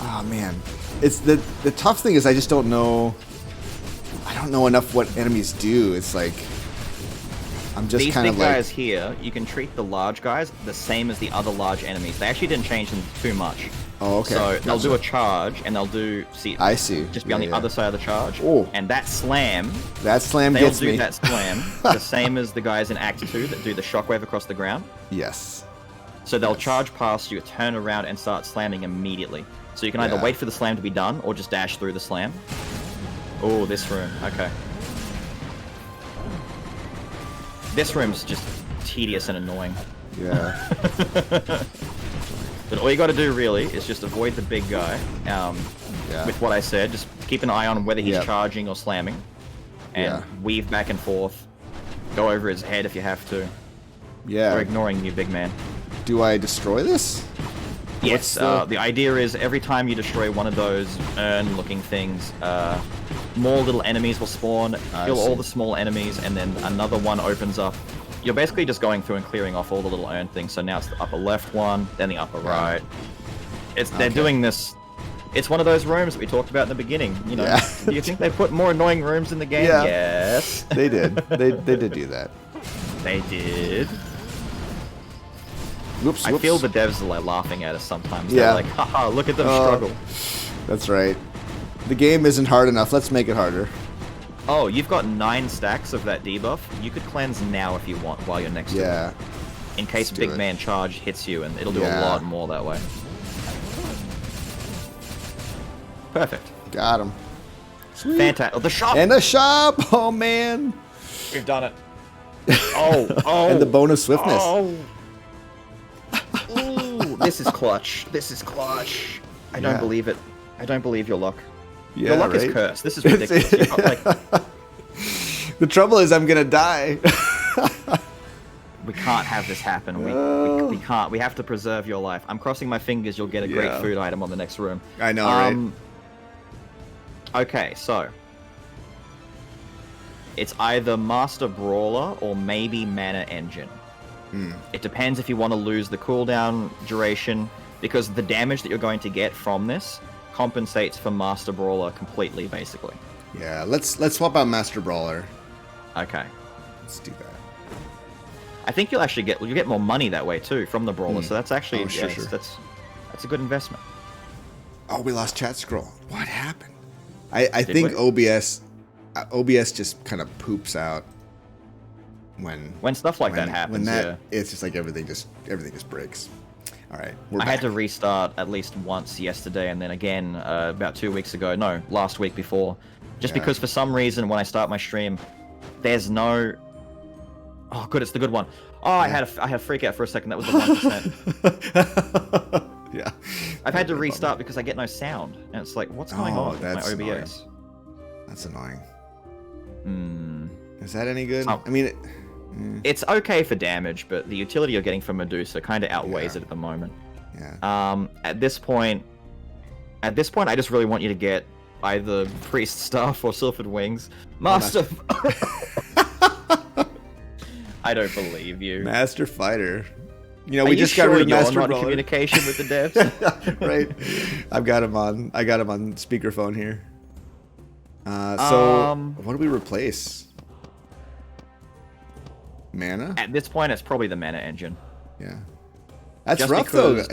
Oh man, it's the tough thing is I just don't know. I don't know enough what enemies do. It's like I'm just These kind big of like. guys here, you can treat the large guys the same as the other large enemies. They actually didn't change them too much. Oh, okay. So they'll do a charge and they'll do I see. Just be on the other side of the charge. Oh. And that slam. That slam they'll gets do me. that slam the same as the guys in Act 2 that do the shockwave across the ground. Yes. So they'll charge past you, turn around, and start slamming immediately. So you can either wait for the slam to be done or just dash through the slam. Oh, this room. Okay. This room's just tedious and annoying. Yeah. But all you got to do really is just avoid the big guy. With what I said, just keep an eye on whether he's charging or slamming, and weave back and forth. Go over his head if you have to. Yeah. We're ignoring you, big man. Do I destroy this? Yes. The idea is every time you destroy one of those urn-looking things, more little enemies will spawn. Kill all the small enemies, and then another one opens up. You're basically just going through and clearing off all the little urn things. So now it's the upper left one, then the upper right. They're doing this. It's one of those rooms that we talked about in the beginning. You know, do you think they put more annoying rooms in the game? Yeah. Yes. They did. They did do that. They did. Whoops. I feel the devs are like laughing at us sometimes. Yeah. They're like, haha, look at them struggle. That's right. The game isn't hard enough. Let's make it harder. Oh, you've got 9 stacks of that debuff. You could cleanse now if you want while you're next to it. In case Big Man Charge hits you, and it'll do a lot more that way. Perfect. Got him. Fantastic. The shop! And a shop! Oh, man. We've done it. Oh. And the bonus swiftness. Oh. Ooh, this is clutch. This is clutch. I don't believe it. I don't believe your luck. Yeah, your luck is cursed. This is ridiculous. You've got, like... The trouble is I'm gonna die. We can't have this happen. We can't. We have to preserve your life. I'm crossing my fingers you'll get a great food item on the next room. I know, right? Okay, so... It's either Master Brawler or maybe Mana Engine. It depends if you want to lose the cooldown duration, because the damage that you're going to get from this compensates for Master Brawler completely, basically. Yeah, let's swap out Master Brawler. Okay. Let's do that. I think you'll actually get more money that way too from the Brawler, so that's actually sure. that's a good investment. Oh, we lost chat scroll. What happened? I think OBS just kind of poops out when stuff like that happens. It's just like everything just breaks. All right, we're back. I had to restart at least once yesterday, and then again about 2 weeks ago. No, last week before, just because for some reason when I start my stream, there's no. Oh, good, it's the good one. Oh, I had a freak out for a second. That was the 1%. Yeah. I've had to restart because I get no sound, and it's like, what's going on with my OBS? Annoying. That's annoying. Is that any good? Oh. I mean, it's okay for damage, but the utility you're getting from Medusa kind of outweighs it at the moment. Yeah. At this point, I just really want you to get either Priest Staff or Sylphid Wings. Master. I don't believe you. Master Fighter. You know, we just got rid of Master Brawler. In communication with the devs. Right. I got him on speakerphone here. So what do we replace? Mana? At this point, it's probably the Mana Engine. Yeah. That's just rough though.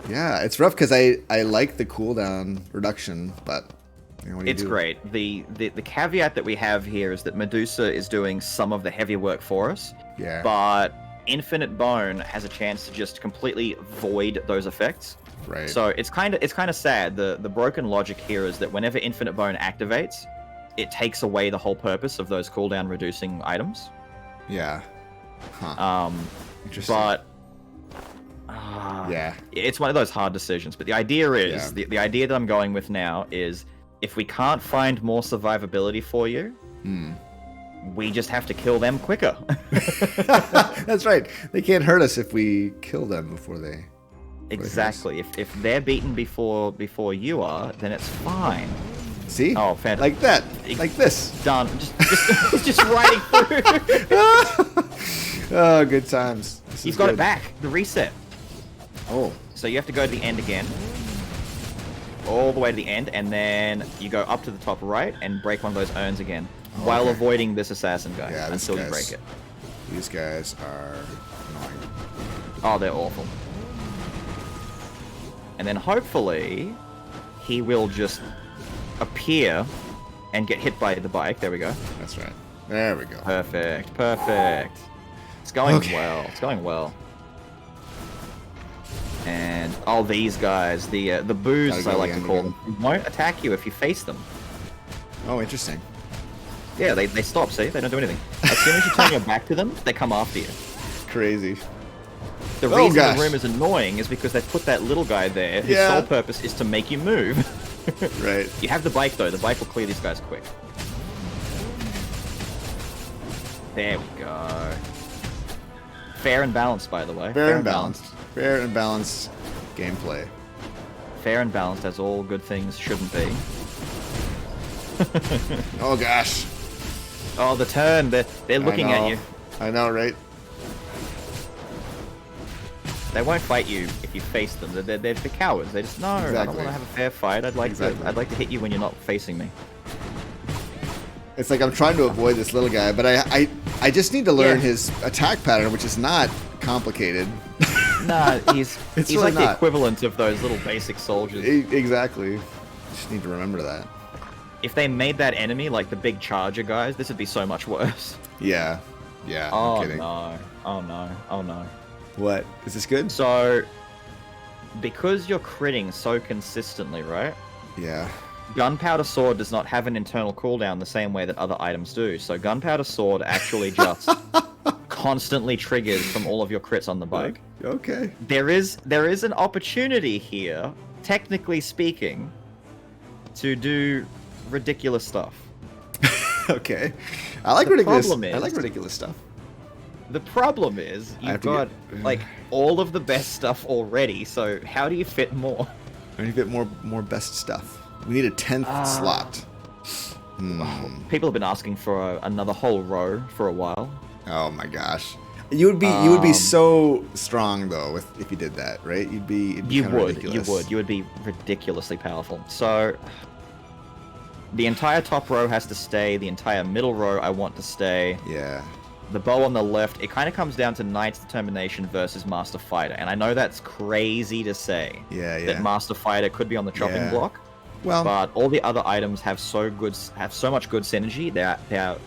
Yeah, it's rough because I like the cooldown reduction, but you know, it's great. The caveat that we have here is that Medusa is doing some of the heavy work for us. Yeah. But Infinite Bone has a chance to just completely void those effects. Right. So it's kind of sad. The broken logic here is that whenever Infinite Bone activates, it takes away the whole purpose of those cooldown reducing items. Yeah. Huh. Interesting. But yeah, it's one of those hard decisions. But the idea is the idea that I'm going with now is if we can't find more survivability for you, we just have to kill them quicker. That's right. They can't hurt us if we kill them before they. Exactly. If they're beaten before you are, then it's fine. See? Oh, fantastic. Like that. Like this. Done. Just riding through. Oh, good times. You've got it back. The reset. Oh. So you have to go to the end again. All the way to the end, and then you go up to the top right and break one of those urns again, while avoiding this assassin guy until you break it. These guys are annoying. Oh, they're awful. And then hopefully he will just appear and get hit by the bike. There we go. That's right. There we go. Perfect. Perfect. It's going well. It's going well. And all these guys, the boos, as I like to call them, won't attack you if you face them. Oh, interesting. Yeah, they stop. See, they don't do anything. As soon as you turn your back to them, they come after you. Crazy. The reason the room is annoying is because they've put that little guy there whose sole purpose is to make you move. Right. You have the bike though. The bike will clear these guys quick. There we go. Fair and balanced, by the way. Fair and balanced. Fair and balanced gameplay. Fair and balanced, as all good things shouldn't be. Oh gosh. Oh, the turn. They're looking at you. I know, right? They won't fight you if you face them. They're cowards. They just I don't want to have a fair fight. I'd like to hit you when you're not facing me. It's like I'm trying to avoid this little guy, but I just need to learn his attack pattern, which is not complicated. Nah, he's really like not the equivalent of those little basic soldiers. Exactly. Just need to remember that. If they made that enemy like the big charger guys, this would be so much worse. Yeah. Yeah. Oh I'm kidding. no. Oh no. Oh no. What? Is this good? So, because you're critting so consistently, right? Yeah. Gunpowder Sword does not have an internal cooldown the same way that other items do. So Gunpowder Sword actually just constantly triggers from all of your crits on the bike. Okay. There is an opportunity here, technically speaking, to do ridiculous stuff. Okay. I like ridiculous stuff. The problem is you've got like all of the best stuff already, so how do you fit more? I need to fit more best stuff. We need a 10th slot. People have been asking for another whole row for a while. Oh my gosh. You would be so strong though if you did that, right? It'd be ridiculous. You would be ridiculously powerful. So the entire top row has to stay. The entire middle row I want to stay. Yeah. The bow on the left, it kind of comes down to Knight's Determination versus Master Fighter, and I know that's crazy to say. That Master Fighter could be on the chopping block. Well, but all the other items have so much good synergy. They're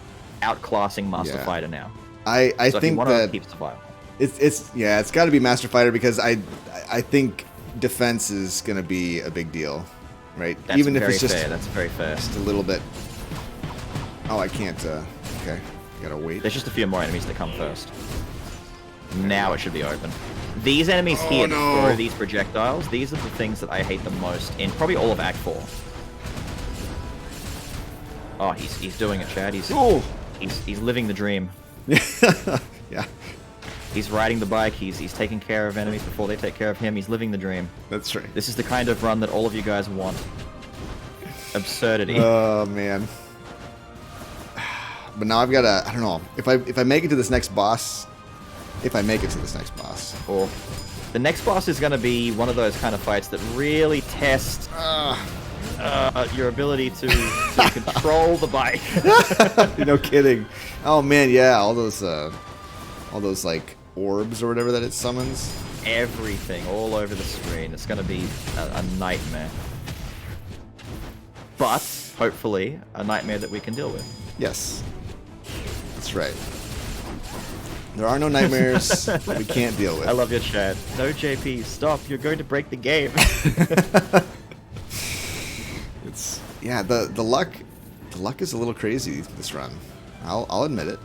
outclassing Master Fighter now. I so think that keep survival. It's got to be Master Fighter because I think defense is gonna be a big deal, right? That's Even if very it's just fair. That's very fair. Just a little bit. Oh, I can't. Okay, gotta wait. There's just a few more enemies that come first. Now it should be open. These enemies here that throw these projectiles, these are the things that I hate the most in probably all of Act 4. Oh, he's doing it, Chad. He's living the dream. Yeah. He's riding the bike. He's taking care of enemies before they take care of him. He's living the dream. That's right. This is the kind of run that all of you guys want. Absurdity. Oh man. But now I've got to. I don't know if I make it to this next boss. If I make it to this next boss. Or the next boss is going to be one of those kind of fights that really test your ability to control the bike. No kidding. Oh man, yeah, all those like orbs or whatever that it summons. Everything all over the screen. It's going to be a nightmare. But hopefully a nightmare that we can deal with. Yes. That's right. There are no nightmares that we can't deal with. I love your chat. No, JP, stop. You're going to break the game. It's the luck is a little crazy this run. I'll admit it.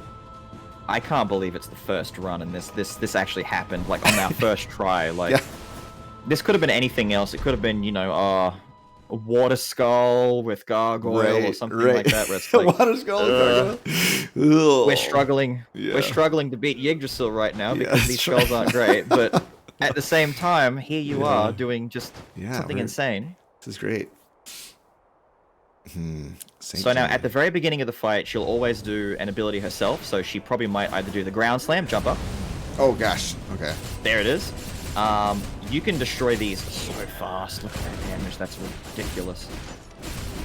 I can't believe it's the first run and this actually happened like on our first try. Like this could have been anything else. It could have been, you know, a water skull with gargoyle or something like that. Where it's like, water skull with gargoyle. We're struggling. We're struggling to beat Yggdrasil right now because these skulls aren't great. But at the same time, here you are doing just something insane. This is great. So now, at the very beginning of the fight, she'll always do an ability herself. So she probably might either do the ground slam, jump up. Oh gosh. Okay. There it is. You can destroy these so fast. Look at that damage. That's ridiculous.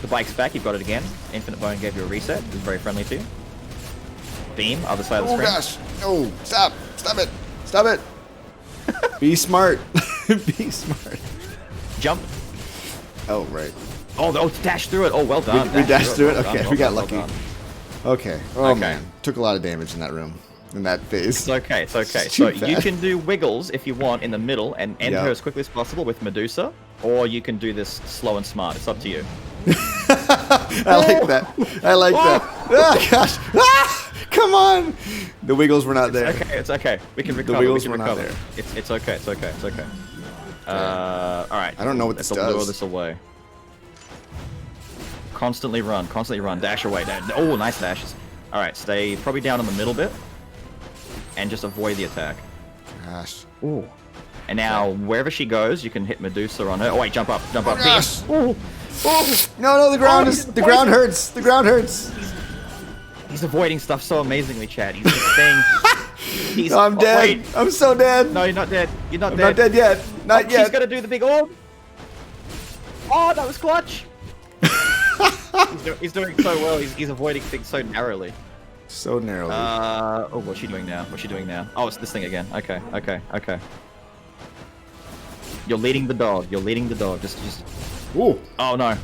The bike's back. You've got it again. Infinite Bone gave you a reset. It was very friendly to you. Beam, other side of the screen. Oh gosh. No. Stop. Stop it. Stop it. Be smart. Be smart. Jump. Oh, right. Oh, dash through it. Oh, well done. We dashed through it? Okay, we got well lucky. done. Okay. Oh, man. Took a lot of damage in that room. In that phase. It's okay, it's okay. So you can do Wiggles if you want in the middle and end her as quickly as possible with Medusa, or you can do this slow and smart. It's up to you. I like that. I like that. Oh, gosh. Ah, come on. The Wiggles were not there. It's okay. We can recover. The Wiggles we can were recover. not there. It's okay. It's okay. It's okay. All right. I don't know what this does. Lure this away. Constantly run. Constantly run. Dash away. Oh, nice dashes. All right. Stay probably down in the middle bit. And just avoid the attack. Gosh. Ooh. And now, wherever she goes, you can hit Medusa on her. Oh, wait, jump up. Jump up. Gosh. Ooh. Oh. No, the ground is... The ground hurts. The ground hurts. He's avoiding stuff so amazingly, Chad. He's just staying... No, I'm dead. Wait. I'm so dead. No, you're not dead. You're not I'm dead. not dead yet. Not yet. She's going to do the big orb. Oh, that was clutch. he's doing so well. He's avoiding things so narrowly. So narrowly. Oh, what's she doing now? What's she doing now? Oh, it's this thing again. Okay. You're leading the dog. You're leading the dog. Just. Ooh. Oh no.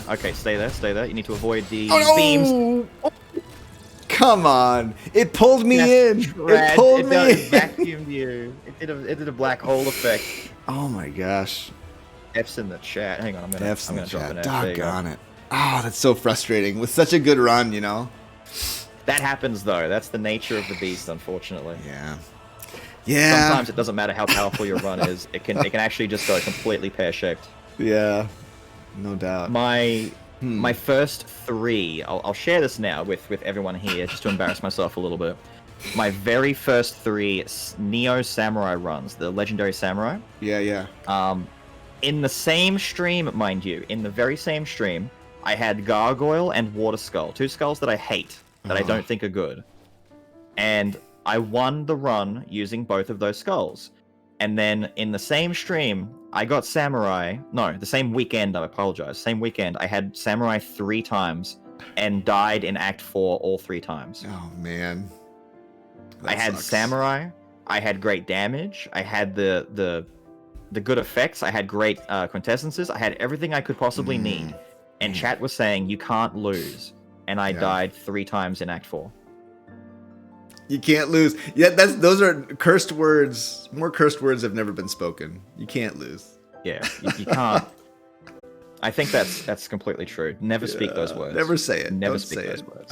Okay, stay there. You need to avoid the beams. Oh. Come on! It pulled me in. It pulled me in. It vacuumed you. It did a black hole effect. Oh my gosh. F's in the chat. Hang on, I'm gonna drop an F. Doggone it. Oh, that's so frustrating. With such a good run, you know. That happens though. That's the nature of the beast, unfortunately. Yeah. Sometimes it doesn't matter how powerful your run is. It can actually just go completely pear-shaped. Yeah. No doubt. My first three. I'll share this now with everyone here, just to embarrass myself a little bit. My very first three Neo Samurai runs, the Legendary Samurai. Yeah. In the same stream, mind you, in the very same stream, I had Gargoyle and Water Skull, 2 skulls that I hate, that I don't think are good. And I won the run using both of those skulls. And then in the same stream, I got Samurai. No, the same weekend, I apologize. Same weekend, I had Samurai 3 times and died in Act 4 all 3 times. Oh, man. I had Samurai. I had great damage. I had the good effects. I had great quintessences. I had everything I could possibly need. And chat was saying, you can't lose. And I died 3 times in Act 4. You can't lose. Yeah, those are cursed words. More cursed words have never been spoken. You can't lose. Yeah, you can't. I think that's completely true. Never speak those words. Never say it. Never Don't speak say those it. words.